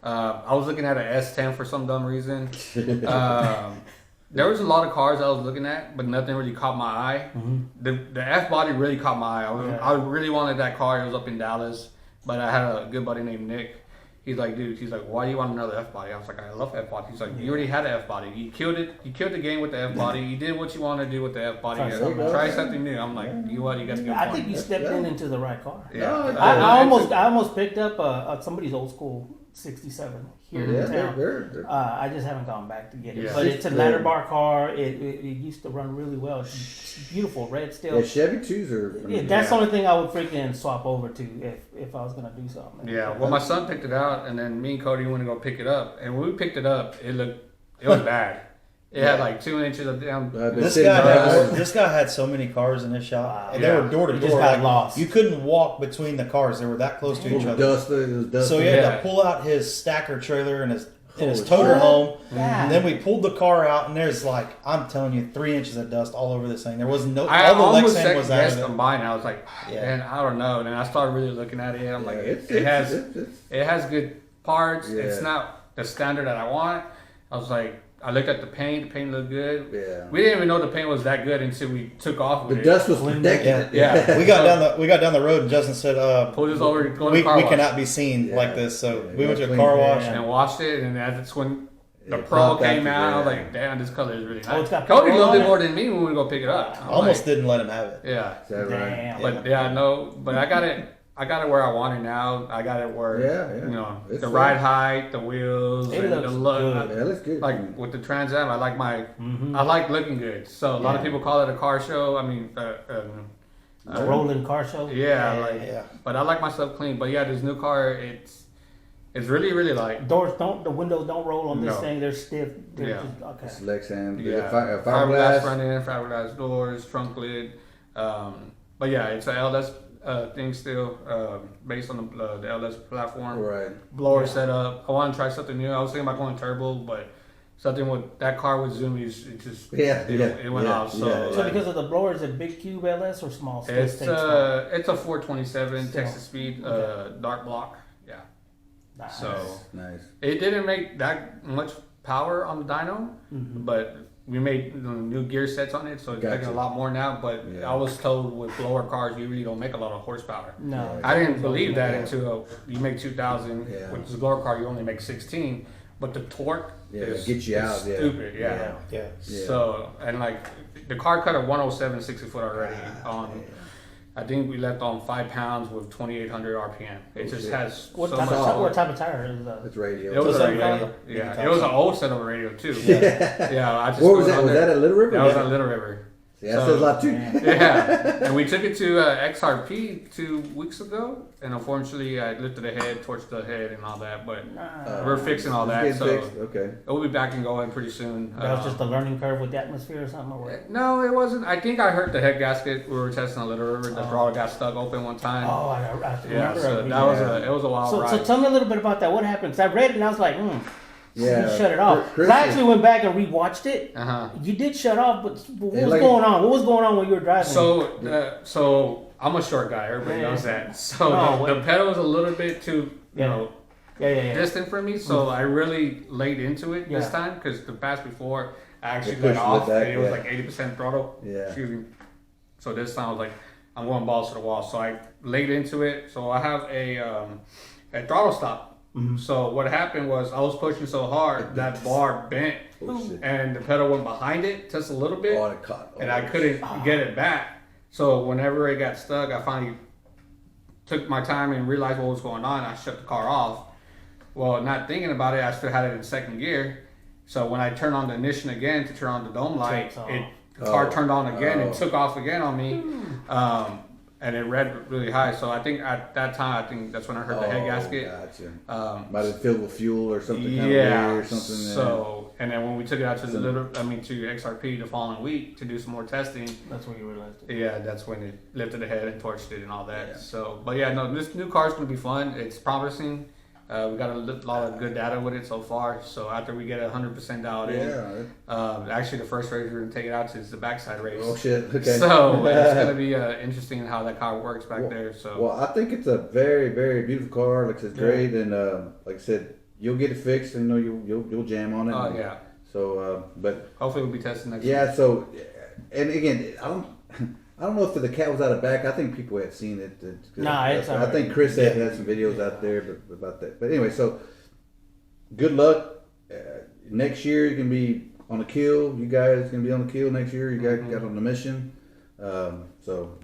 I was looking at an S10 for some dumb reason. There was a lot of cars I was looking at, but nothing really caught my eye. The F-body really caught my eye. I really wanted that car. It was up in Dallas, but I had a good buddy named Nick. He's like, dude, why do you want another F-body? I was like, I love F-body. He's like, you already had an F-body. You killed it. You killed the game with the F-body. You did what you want to do with the F-body. Try something new. I'm like, you got to get
I think you stepped into the right car.
Yeah.
I almost picked up somebody's old school 67 here in town. I just haven't gone back to get it. But it's a ladder bar car. It used to run really well. It's beautiful, red steel.
Yeah, Chevy 2s are...
That's the only thing I would freaking swap over to if I was going to do something.
Yeah, well, my son picked it out, and then me and Cody went to go pick it up. And when we picked it up, it was bad. It had like 2 inches of down.
This guy had so many cars in his shop, and they were door to door.
Just got lost.
You couldn't walk between the cars; they were that close to each other. So he had to pull out his stacker trailer and his toter home, and then we pulled the car out, and there's I'm telling you, 3 inches of dust all over this thing. There was no.
I
all the
almost
Lexan was out of it.
on buying it. I was like, man, I don't know. And then I started really looking at it. I'm like, it has good parts. It's not the standard that I want. I was like, I looked at the paint. The paint looked good.
Yeah.
We didn't even know the paint was that good until we took off with
The
it.
dust was protected.
Yeah.
We got down the road and Justin said,
Pulled us over to go to
we
the car wash.
cannot be seen
Yeah.
like this. So
Yeah,
we went to a
clean.
car wash.
and washed it, and that's when the
It
Pro
popped
came
out,
out. I was
yeah.
like, damn, this color is really nice.
Oh, it's got
Cody
Pro
loved
on
it
it?
more than me when we go pick it up. I'm
Almost
like,
didn't let him have it.
Yeah.
Is that right?
Damn.
But yeah, no, but I got it. I got it where I want it now. I got it where,
Yeah.
you know,
It's
the
fun.
ride height, the wheels,
It
and the
looks
look.
good.
Yeah, it looks good.
Like with the Trans Am, I like my,
Mhm.
I like looking good. So a lot of
Yeah.
people call it a car show. I mean,
A rolling car show.
yeah, like,
Yeah.
but I like my stuff clean. But yeah, this new car, it's really, really like,
Doors don't. The windows don't roll on this
No.
thing. They're stiff. They're
Yeah.
just, okay.
It's Lexan.
yeah,
Fiberglass.
fiberglass front end, fiberglass doors, trunk lid. But yeah, it's a LS thing still, based on the LS platform.
Right.
Blower
Yeah.
setup. I want to try something new. I was thinking about going turbo, but something with that car with zoomies, it just it went off. So,
yeah,
So because of the blower, is it big cube LS or small?
it's
Still small?
it's a 427
Still.
Texas speed
Okay.
dark block. Yeah.
Nice.
So
Nice.
it didn't make that much power on the dyno,
Mhm.
but we made new gear sets on it, so it's
Gotcha.
making a lot more now. But
Yeah.
I was told with blower cars, you really don't make a lot of horsepower.
No.
Right.
I didn't believe that
Yeah.
until you make 2,000.
Yeah.
With this blower car, you only make 16, but the torque
Yeah,
is
get you
is
out, yeah.
stupid. Yeah.
Yeah.
Yeah.
Yeah.
So and like the car cut a 107 60 foot already on. I think we left on 5 pounds with 2,800 RPM. It just
shit.
has
What
so
type
much
of
torque.
what type of tire is that?
It's radio.
It was
So
a
75?
radio. Yeah, it was an old set of a radio too.
Yeah.
Yeah, I just
Where was
threw it
that?
on
Was
there.
that at Little River?
That was at Little River.
See, that
So-
says a lot too.
Yeah, and we took it to XRP 2 weeks ago, and unfortunately, I lifted the head, torched the head, and all that. But we're fixing all that,
It's
so
getting fixed? Okay.
we'll be back and going pretty soon.
That was just a learning curve with the atmosphere or something. Or what?
No, it wasn't. I think I hurt the head gasket. We were testing a Little River. The
Oh.
throttle got stuck open one time.
Oh, I
yeah,
remember.
so
reading
that was
that.
it was a wild
So
ride.
tell me a little bit about that. What happened? Because I read it and I was like,
Yeah.
you shut it off.
Chris-
'Cause I actually went back and rewatched it.
Uh-huh.
You did shut off, but what
Yeah,
was
like-
going on? What was going on when you were driving?
So I'm a short guy. Everybody
Yeah.
knows that. So
Oh,
the pedal was a little bit too,
Yeah. yeah.
distant for me. So I really laid into it this
Yeah.
time because the pass before I actually
It
let
pushed
off
it back,
and it was
yeah.
like 80% throttle.
Yeah.
Excuse me. So this time I was like, I'm going balls to the wall. So I laid into it. So I have a throttle stop.
Mm-hmm.
So what happened was I was pushing so hard that bar bent
Oh, shit.
and the pedal went behind it just a little bit
Oh, it caught.
and I couldn't get it back. So whenever it got stuck, I finally took my time and realized what was going on. I shut the car off. Well, not thinking about it, I still had it in second gear. So when I turned on the ignition again to turn on the dome light,
Takes off.
the car
Oh.
turned on again and
Oh.
took off again on me. And it read really high. So I think at that time, I think that's when I heard the head gasket.
Gotcha. Might have filled with fuel or something kind
Yeah.
of weird or something.
So and then when we took it out to to XRP the following week to do some more testing,
That's when you realized it.
yeah, that's when it lifted the head and torched it and all that.
Yeah.
So, but yeah, no, this new car is gonna be fun. It's promising. We got a lot of good data with it so far. So after we get 100% dialed in,
Yeah.
actually the first race we're gonna take it out to is the backside race.
Oh shit. Okay.
So it's gonna be interesting how that car works back
Well-
there. So
Well, I think it's a very, very beautiful car. Like I said, it's
Yeah.
great, and like I said, you'll get it fixed, and you'll jam on it.
oh
and-
yeah,
So, but
hopefully we'll be testing next
yeah.
week.
So, and again, I don't know if the cat was out of back. I think people had seen it.
Nah, it's
I
alright.
think Chris had some videos out there about that. But anyway, so good luck. Next year you can be on the kill. You guys can be on the kill next year. You guys got on the mission. So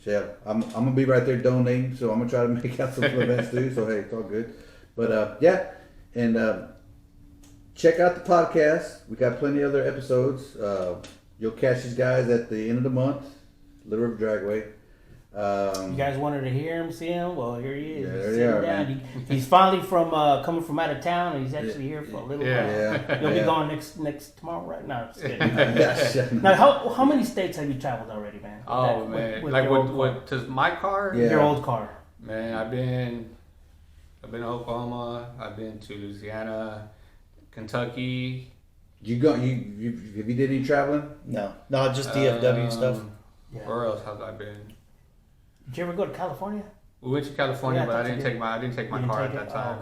yeah, I'm gonna be right there donating. So I'm gonna try to make out some events too. So hey, it's all good. But yeah, and check out the podcast. We got plenty of other episodes. You'll catch these guys at the end of the month, Little River Dragway.
You guys wanted to hear him, see him? Well, here he is.
Yeah,
He's
there
sitting
you are,
down.
man.
He's finally coming from out of town, and he's actually here for a little
Yeah.
while.
Yeah,
He'll be
yeah.
gone next tomorrow, right? No, just kidding.
Yeah.
Now, how many states have you traveled already, man? With
Oh
that-
man,
with
like
your old car?
with to my car.
Yeah.
Your old car.
Man, I've been to Oklahoma. I've been to Louisiana, Kentucky.
You have you did any traveling?
No, just DFW stuff.
Yeah.
Where else have I been?
Did you ever go to California?
We went to California,
Yeah, I
but I
thought you
didn't
did.
take my
You
car at
didn't
that
take it?
time.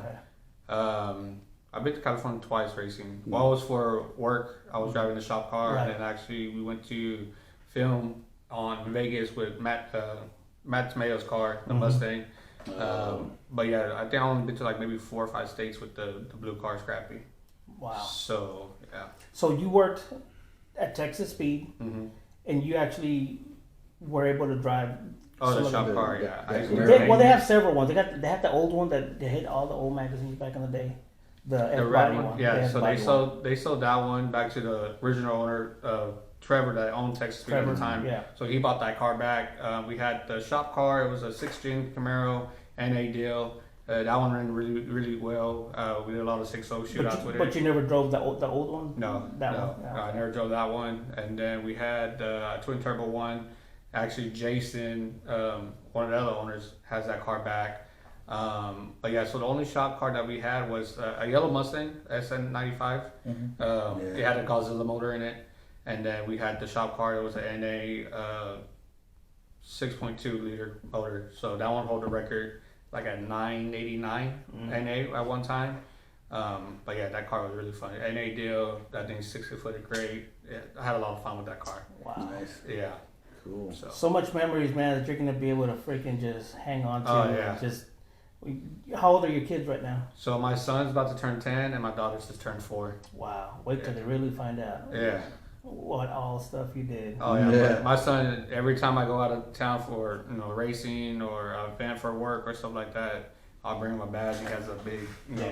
Oh, okay.
I've been to California twice racing. One was for work. I was driving the shop car,
Right.
and then actually we went to film on Vegas with Matt Tomeo's car, the Mustang. But yeah, I think I only been to like maybe 4 or 5 states with the blue car Scrappy.
Wow.
So yeah.
So you worked at Texas Speed,
Mm-hmm.
and you actually were able to drive.
Oh,
some
the
of
shop
the-
car,
the-
yeah.
the-
I used to
the-
wear
They have several ones. They had the old one that they hit all the old magazines back in the day. The
the
F
red
body
one.
They
Yeah,
had
so
body
they sold that one back to the original owner, Trevor, that owned Texas Speed at
Trevor,
the time.
yeah.
So he bought that car back. We had the shop car. It was a 6-gen Camaro NA deal. That one ran really, really well. We did a lot of 6.0 shootouts with it.
But you never drove the old one.
No,
that
no,
one. Yeah.
I never drove that one. And then we had a twin turbo one. Actually, Jason, one of the other owners, has that car back. But yeah, so the only shop car that we had was a yellow Mustang SN95. It had a Godzilla motor in it. And then we had the shop car. It was an NA 6.2 liter motor. So that one held the record like at 989 NA at one time. But yeah, that car was really fun. NA deal, that thing's 60-footed great. Yeah, I had a lot of fun with that car.
Wow.
Nice.
Yeah.
Cool.
So much memories, man, that you're gonna be able to freaking just hang on to.
Oh, yeah.
Just. How old are your kids right now?
So my son's about to turn 10 and my daughter's just turned 4.
Wow. Wait till they really find out
Yeah.
what all stuff you did.
Oh yeah.
Yeah.
But my son, every time I go out of town for racing or an event for work or something like that, I'll bring him a badge. He has a big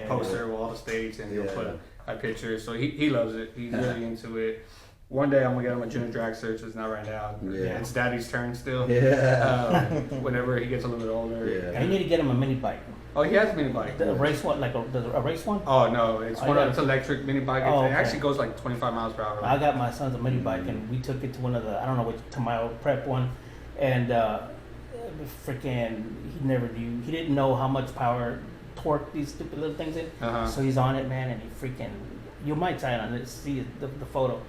poster with all the states and he'll put a picture. So he loves it. He's really into it. One day I'm gonna get him a junior drag search. It's not right now.
Yeah.
It's daddy's turn still.
Yeah.
Whenever he gets a little bit older.
Yeah.
And you need to get him a mini bike.
Oh, he has a mini bike.
The race one, like a race one.
Oh no, it's
Oh, yeah.
it's electric mini bike.
Oh,
It
okay.
actually goes like 25 miles per hour.
I got my son's a mini bike, and we took it to one of the, I don't know which, to my old prep one, and freaking, he didn't know how much power, torque these stupid little things in. So he's on it, man, and he freaking, you might try it on it, see the photo.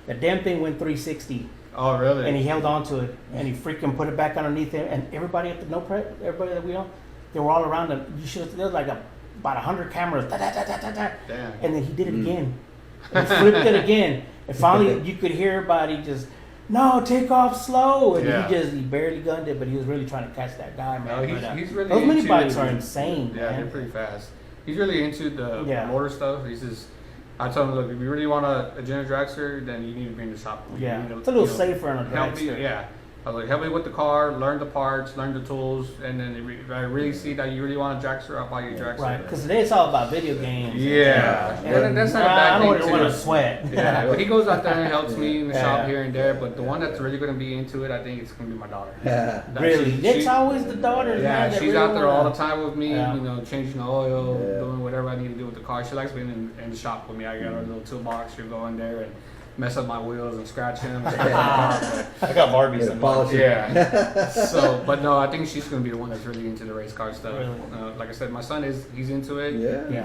The damn thing went 360,
Oh really?
and he held on to it, and he freaking put it back underneath him, and everybody at the no prep, everybody that we know, they were all around him. You should, there was like about 100 cameras, da, da, da, da, da, da.
Damn.
And then he did it again. And he flipped it again. And finally, you could hear everybody just, no, take off slow. And he barely gunned it, but he was really trying to catch that guy, man.
No,
But,
he's really
those mini
into-
bikes are insane,
Yeah,
man.
they're pretty fast. He's really into the
Yeah.
motor stuff. He's just, I told him, look, if you really want a junior dragster, then you need to bring the shop. You
Yeah,
need to,
it's a little
you know,
safer on a
help me.
dragster.
Yeah. I was like, help me with the car, learn the parts, learn the tools, and then if I really see that you really want a dragster, I'll buy you a dragster.
Right, because today it's all about video games.
Yeah. And that's not a
I
bad
don't
thing
want
too.
to sweat.
Yeah, well, he goes out there and helps me in the shop
Yeah.
here and there, but the one that's really going to be into it, I think it's going to be my daughter.
Yeah.
That
Really,
she-
it's
she-
always the daughters,
Yeah,
man. that
she's
really
out there all the
wanna-
time with me,
Yeah.
changing the oil,
Yeah.
doing whatever I need to do with the car. She likes being in the shop with me. I got her little toolbox. She'll go in there and mess up my wheels and scratch them.
I got Barbies in mine.
Polish it.
Yeah. So, but no, I think she's gonna be the one that's really into the race car stuff.
Really?
Like I said, my son he's into it.
Yeah.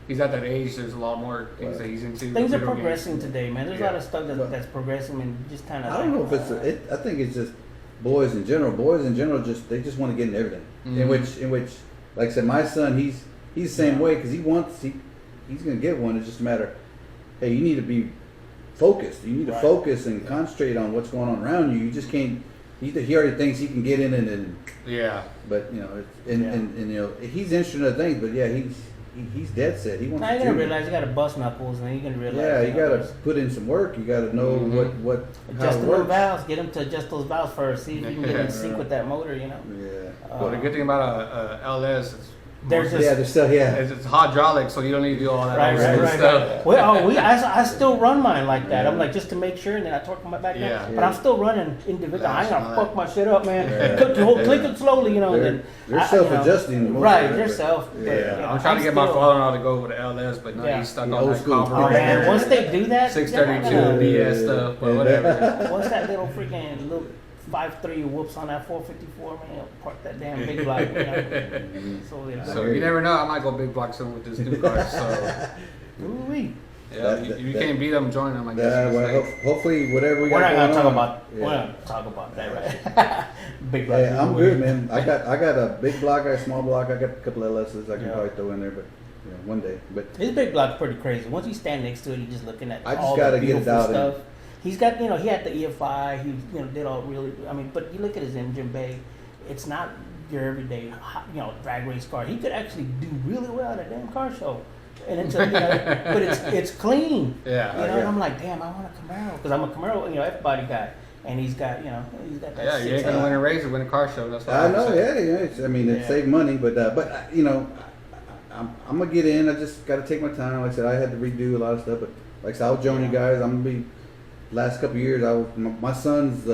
He's at that age. There's a lot more things that he's into.
Things are
video
progressing
games.
today, man. There's a lot of stuff that's progressing, and just kind of.
I don't know if it's. I think it's just boys in general. Boys in general they just want to get in everything. In which, like I said, my son he's the same way because he's gonna get one. It's just a matter. Hey, you need to be focused. You need to focus and concentrate on what's going on around you. You just can't. He already thinks he can get in and
Yeah.
but and he's interested in other things. But yeah, he's dead set. He wants.
Now
to
you're gonna
do it.
realize you got to bust knuckles, and then you're gonna realize.
Yeah, you got to
there's-
put in some work. You got to know what how
adjust
it
the little
works.
valves. Get them to adjust those valves first. See if you can get in sync with that motor. You know.
Yeah.
Well, the good thing about a LS is
There's
Yeah, there's still
it's hydraulic, so you don't need to do all that
Right,
other
right,
stuff.
right. Well, I still run mine like that. I'm like, just to make sure, and then I torque my back down.
Yeah.
But I'm still running individual. I ain't gonna
Yeah.
fuck my shit up, man.
Yeah.
Click it slowly, you know. And then
They're
I-
self-adjusting. most
Right,
of it,
they're
but-
self.
Yeah.
but,
I'm trying to get my
still-
father-in-law to go with the LS, but no,
Yeah.
he's stuck
Yeah,
on
old
that
school.
copper.
Oh man, once they do that,
632
they're not
DS
gonna-
stuff, but whatever.
Once that little freaking little 5.3 whoops on that 454, man, park that damn big block. You know? So yeah.
So you never know, I might go big block soon with this new car. So
Ooh-wee.
yeah, you can't beat them, join them. I guess.
Yeah,
you
well,
could say.
hopefully whatever we
We're
got
not gonna
going
talk
on.
about.
Yeah.
We're not gonna talk about that, right? Big block.
Hey, I'm good, man. I got a big block, I got a small block. I got a couple of LSs I can
Yeah.
probably throw in there, but one day. But
His big block's pretty crazy. Once you stand next to it, you're just looking at
I just
all
gotta
the
get it
beautiful
out
stuff. He's got, he had the EFI. He, did all really. I mean, but you look at his engine bay. It's not your everyday, drag race car. He could actually do really well at a damn car show. And it's, but it's clean.
Yeah.
And I'm like, damn, I want a Camaro because I'm a Camaro, F-body guy. And he's got, he's got that.
Yeah, you ain't gonna win a race or win a car show. That's what
I know,
saying.
It's, it saved money, but I'm gonna get in. I just got to take my time. Like I said, I had to redo a lot of stuff, but like I said, I'll join you guys. I'm gonna be. Last couple of years, my son's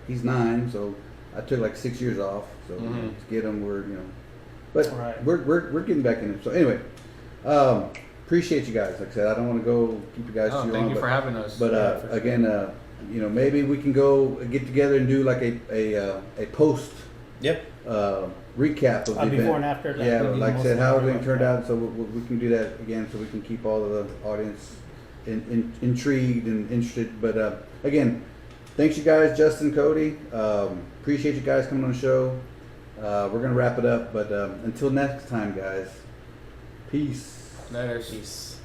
he's 9, so I took like 6 years off. So to get him, but we're getting back in it. So anyway, appreciate you guys. Like I said, I don't want to go keep you guys too long.
Thank you for having us.
But again, maybe we can go get together and do like a post.
Yep.
Recap of the
before
event.
and after.
Like I said, how everything turned out. So we can do that again, so we can keep all of the audience intrigued and interested. But again, thanks you guys, Justin, Cody. Appreciate you guys coming on the show. We're gonna wrap it up, but until next time, guys. Peace.
Later.
Peace.